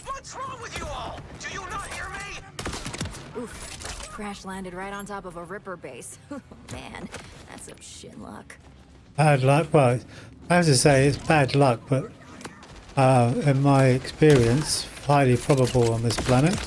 What's wrong with you all? Do you not hear me? Oof. Crash landed right on top of a Ripper base. Man, that's some shit luck. Bad luck. Well, I have to say it's bad luck, but in my experience, highly probable on this planet.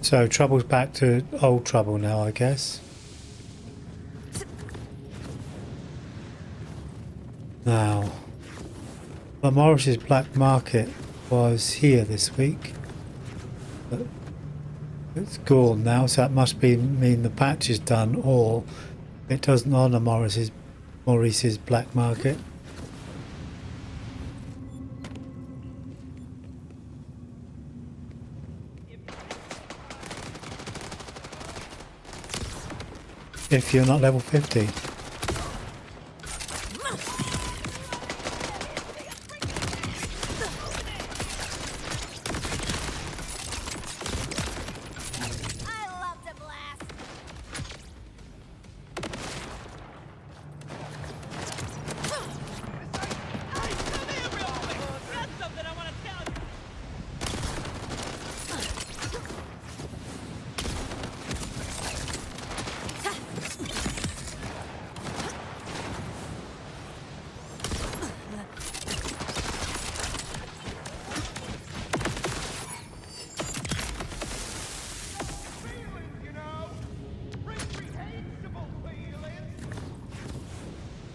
So trouble's back to old trouble now, I guess. Now, Morris's black market was here this week, but it's gone now, so that must mean the patch is done, or it doesn't honour Maurice's black market. If you're not level 50.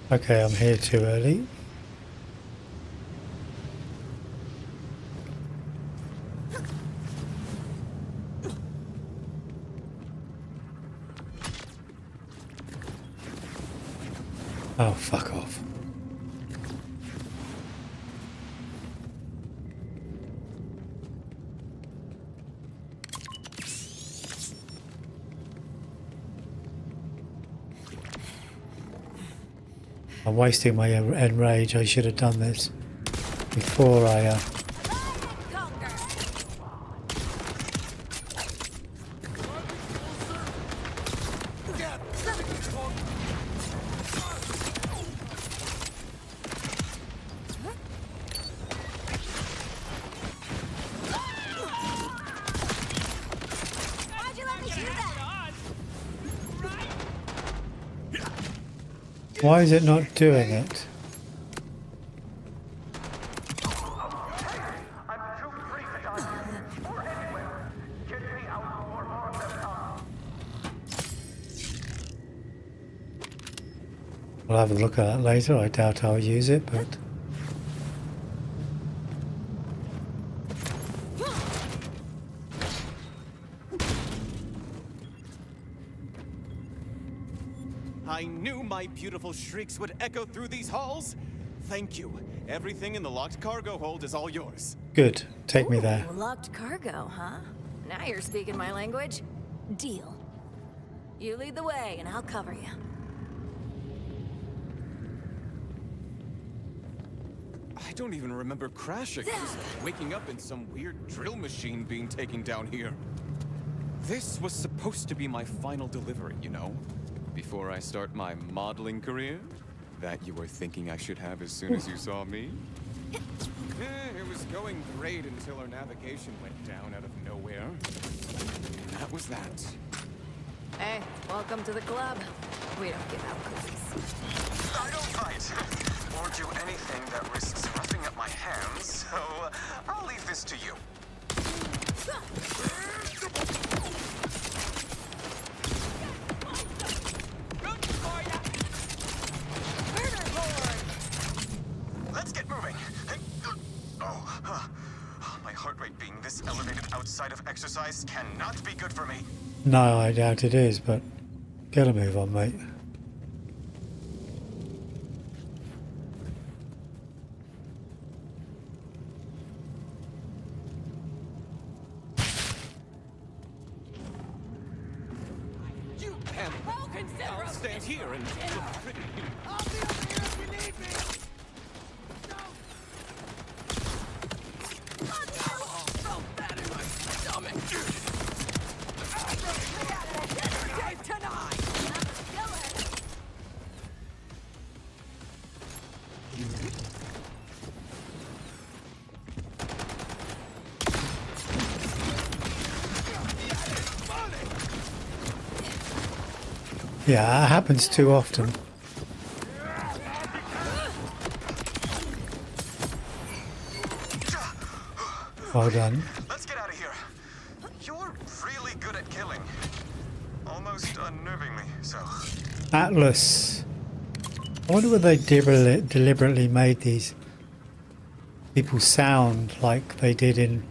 Okay, I'm here too early. Oh, fuck off. I'm wasting my enrage. I should have done this before I Why is it not doing it? I'll have a look at that later. I doubt I'll use it, but I knew my beautiful shrieks would echo through these halls. Thank you. Everything in the locked cargo hold is all yours. good. Take me there. Ooh, locked cargo, huh? Now you're speaking my language. Deal. You lead the way, and I'll cover you. I don't even remember crashing. Just waking up in some weird drill machine being taken down here. This was supposed to be my final delivery, you know? Before I start my modeling career? That you were thinking I should have as soon as you saw me? It was going great until our navigation went down out of nowhere. That was that. Hey, welcome to the club. We don't give out cookies. I don't fight, or do anything that risks roughing up my hands, so I'll leave this to you. Let's get moving. My heart rate being this elevated outside of exercise cannot be good for me. No, I doubt it is, but gotta move on, mate. You handle it. I'll stand here and look pretty. I'll be over here if you need me. So bad in my stomach. Day tonight. Yeah, that happens too often. Well done. Let's get out of here. You're really good at killing. Almost unnervingly so. Atlas. I wonder whether they deliberately made these people sound like they did in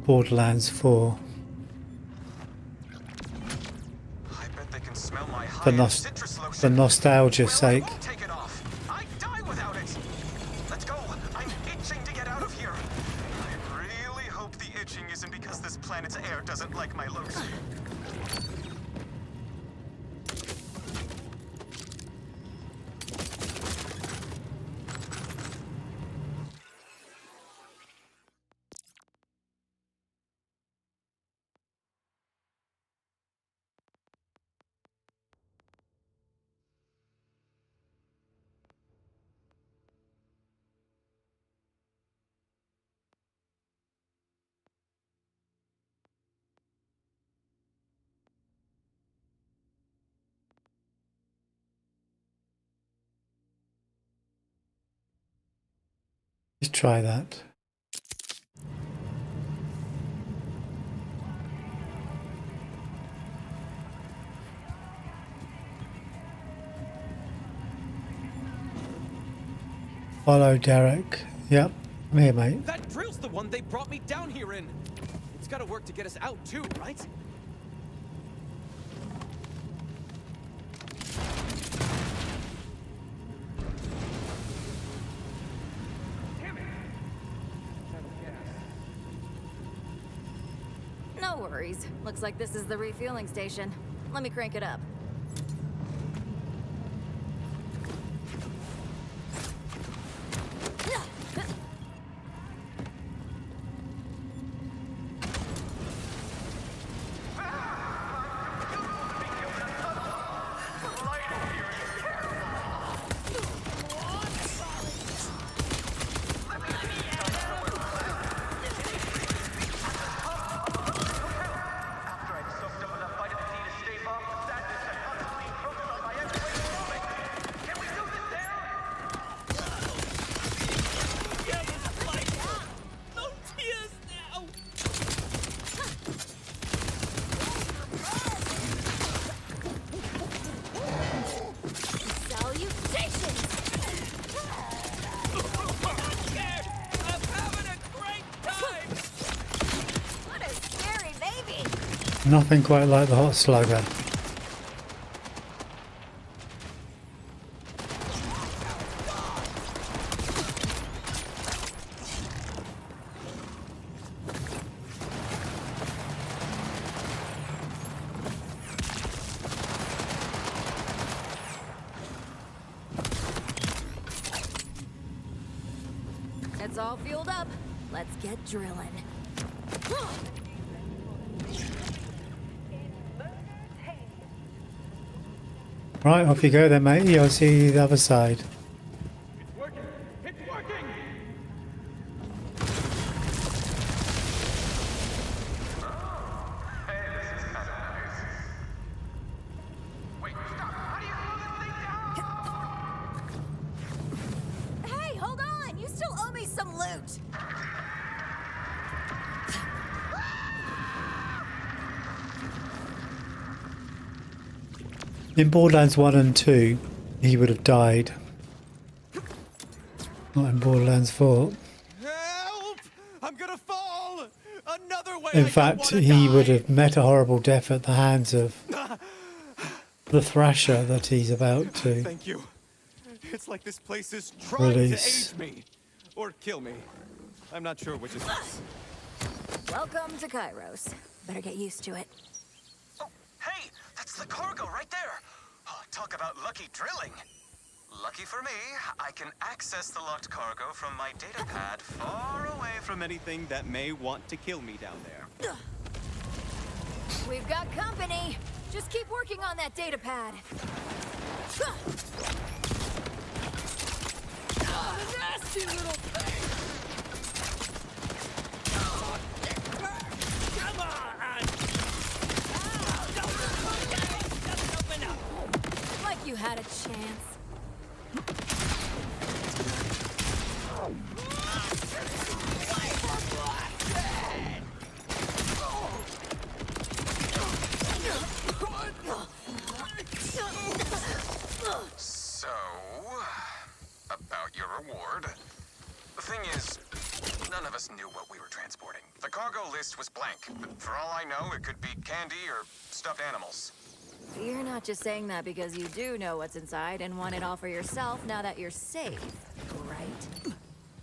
Borderlands 4. I bet they can smell my For, high citrus lotion. for nostalgia's Well, sake. I won't take it off. I'd die without it. Let's go. I'm itching to get out of here. I really hope the itching isn't because this planet's air doesn't like my lotion. Let's try that. Follow Derek. Yep, I'm here, mate. That drill's the one they brought me down here in. It's gotta work to get us out too, right? No worries. Looks like this is the refueling station. Let me crank it up. After I'd soaked up enough vitamin D to stave off the sadness Nothing quite like the hot slugger. It's all fueled up. Let's get drilling. Right, off you go then, matey. I'll see you the other side. It's working! It's working! Hey, this is kind of nice. Wait, stop! How do you slow this thing down? Hey, hold on! You still owe me some loot! In Borderlands 1 and 2, he would have died. Not in Borderlands 4. Help! I'm gonna fall! Another way! In fact, he would have met a horrible death at the hands of the Thrasher that he's about to Thank you. It's like this place is trying release. to age me. Or kill me. I'm not sure which is worse. Welcome to Kairos. Better get used to it. Oh, hey! That's the cargo right there! Oh, talk about lucky drilling! Lucky for me, I can access the locked cargo from my data pad far away From anything that may want to kill me down there. We've got company. Just keep working on that data pad. Nasty little thing! Come on! Doesn't open up! Like you had a chance. So, about your reward. The thing is, none of us knew what we were transporting. The cargo list was blank, but for all I know, it could be candy or stuffed animals. You're not just saying that because you do know what's inside and want it all for yourself now that you're safe, right?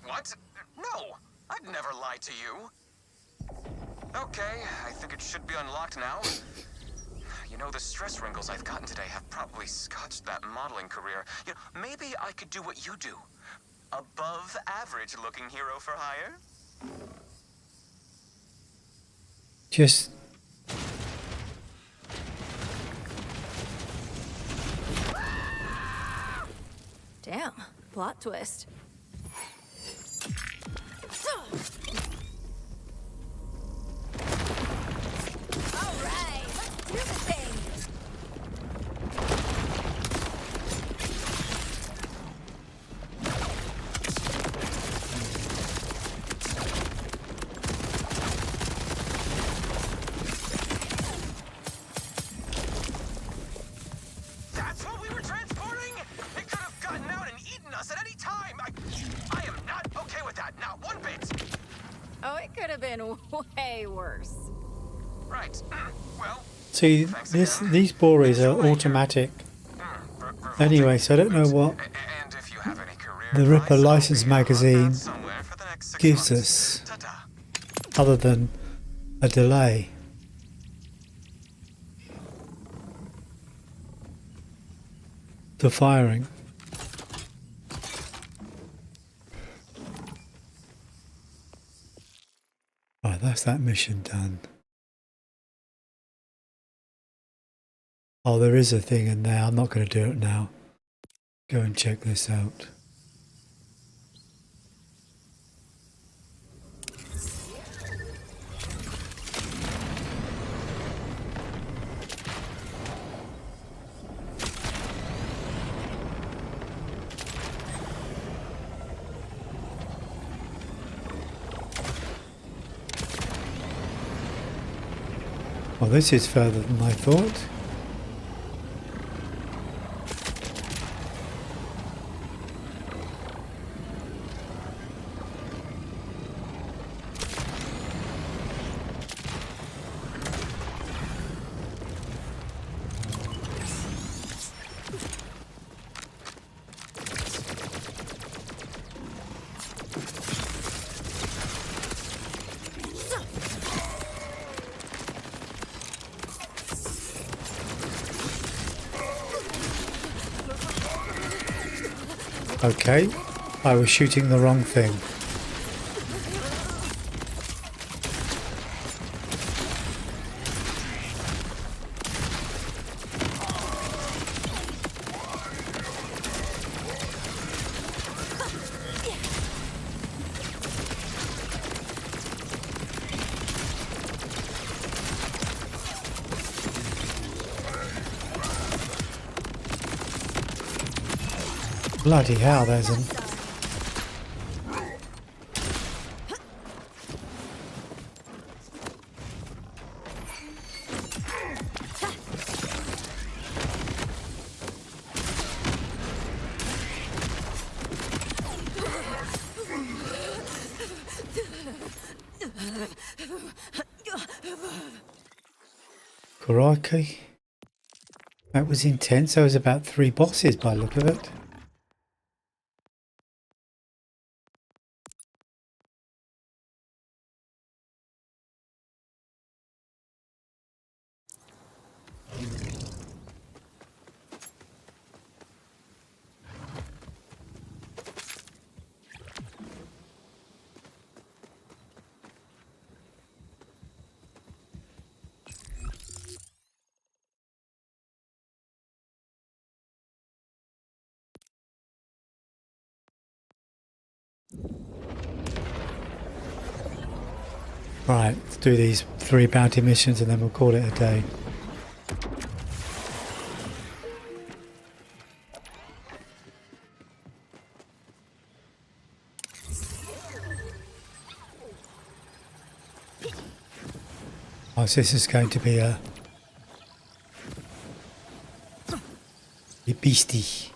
What? No! I'd never lie to you. Okay, I think it should be unlocked now. You know, the stress wrinkles I've gotten today have probably scotched that modeling career. You know, maybe I could do what you do. Above average looking hero for hire? just Damn, plot twist. All right, let's do the thing. That's what we were transporting? It could have gotten out and eaten us at any time. I am not okay with that, not one bit. Oh, it could have been way worse. Right. Well, see these Boreas are automatic anyway, so I don't know what and if you have any career the Ripper advice, license I'll be magazine around somewhere for the next 6 gives months. us Ta-ta. other than a delay. To firing. Right, that's that mission done. Oh, there is a thing in there. I'm not going to do it now. Go and check this out. Well, this is further than I thought. Okay, I was shooting the wrong thing. Bloody hell, there's an... Crikey. That was intense. There was about 3 bosses by the look of it. Right, let's do these 3 bounty missions and then we'll call it a day. Oh, so this is going to be a beastie.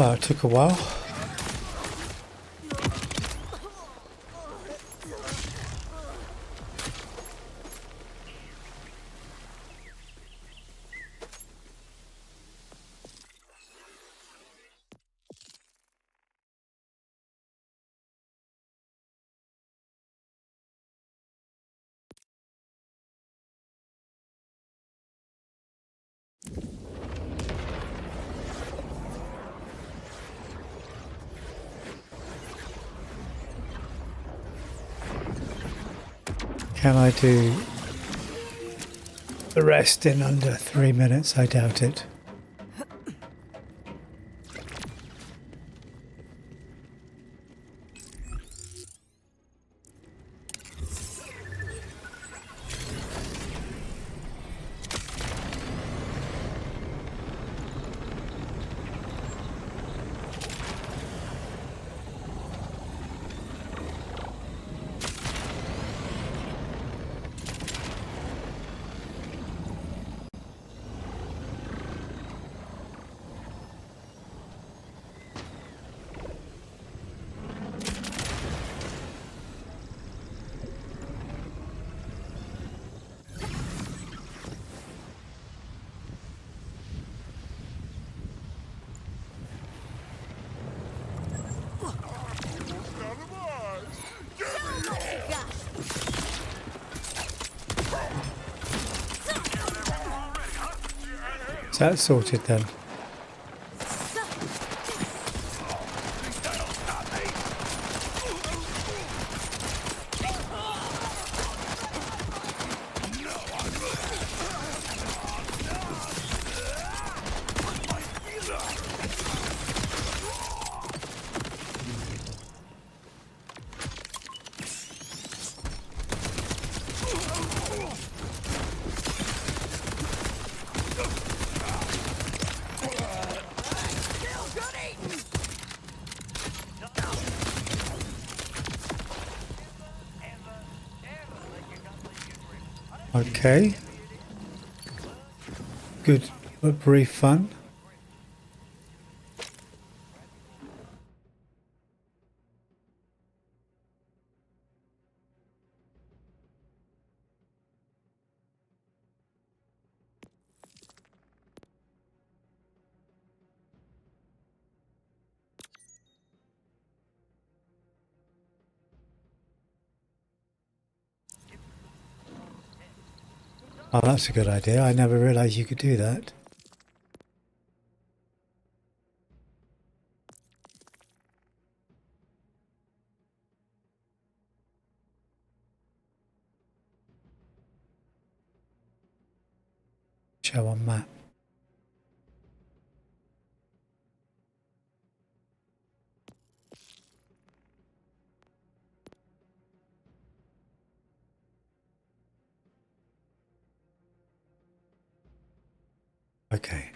Oh, it took a while. Can I do the rest in under 3 minutes? I doubt it. That's sorted then. Okay. Good but brief fun. Oh, that's a good idea. I never realized you could do that. Show on map. Okay.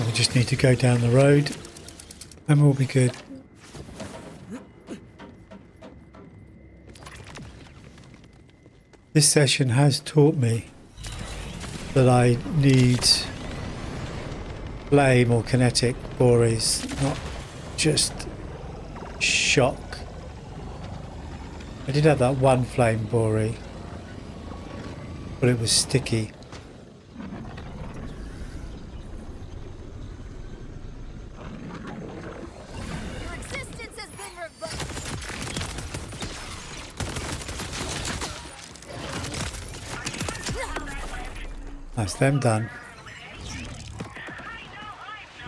We just need to go down the road and we'll be good. This session has taught me that I need flame or kinetic borees, not just shock. I did have that one flame boree, but it was sticky. Your existence has been revoked. That's them done.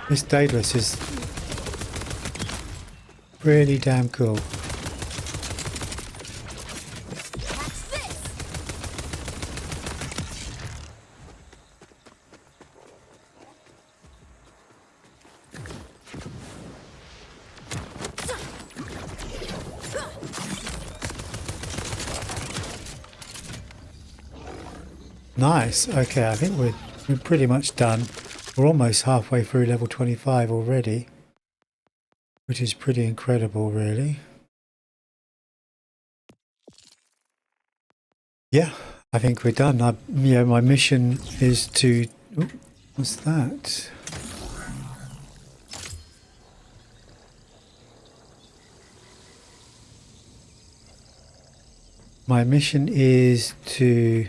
This Daedalus is really damn cool. Nice. Okay, I think we're pretty much done. We're almost halfway through level 25 already, which is pretty incredible, really. Yeah, I think we're done. My mission is to... Ooh, what's that? My mission is to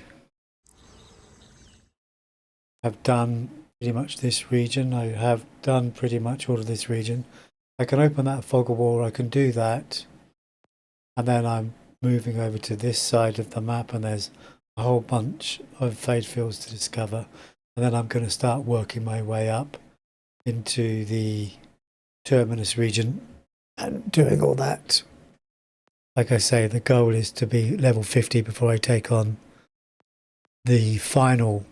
have done pretty much this region. I have done pretty much all of this region. I can open that fog of war, I can do that, and then I'm moving over to this side of the map and there's a whole bunch of fade fields to discover, and then I'm going to start working my way up into the terminus region and doing all that. Like I say, the goal is to be level 50 before I take on the final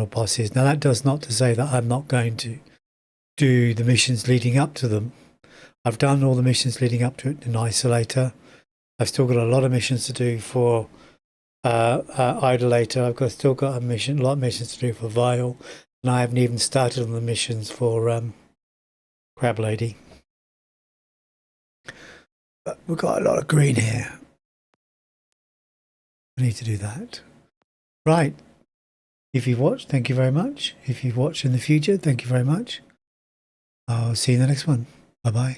bosses. Now that does not to say that I'm not going to do the missions leading up to them. I've done all the missions leading up to it in Isolator. I've still got a lot of missions to do for Idolator. Still got a lot of missions to do for Vial, and I haven't even started on the missions for Crab Lady. But we've got a lot of green here. I need to do that. Right. If you've watched, thank you very much. If you've watched in the future, thank you very much. I'll see you in the next one. Bye-bye.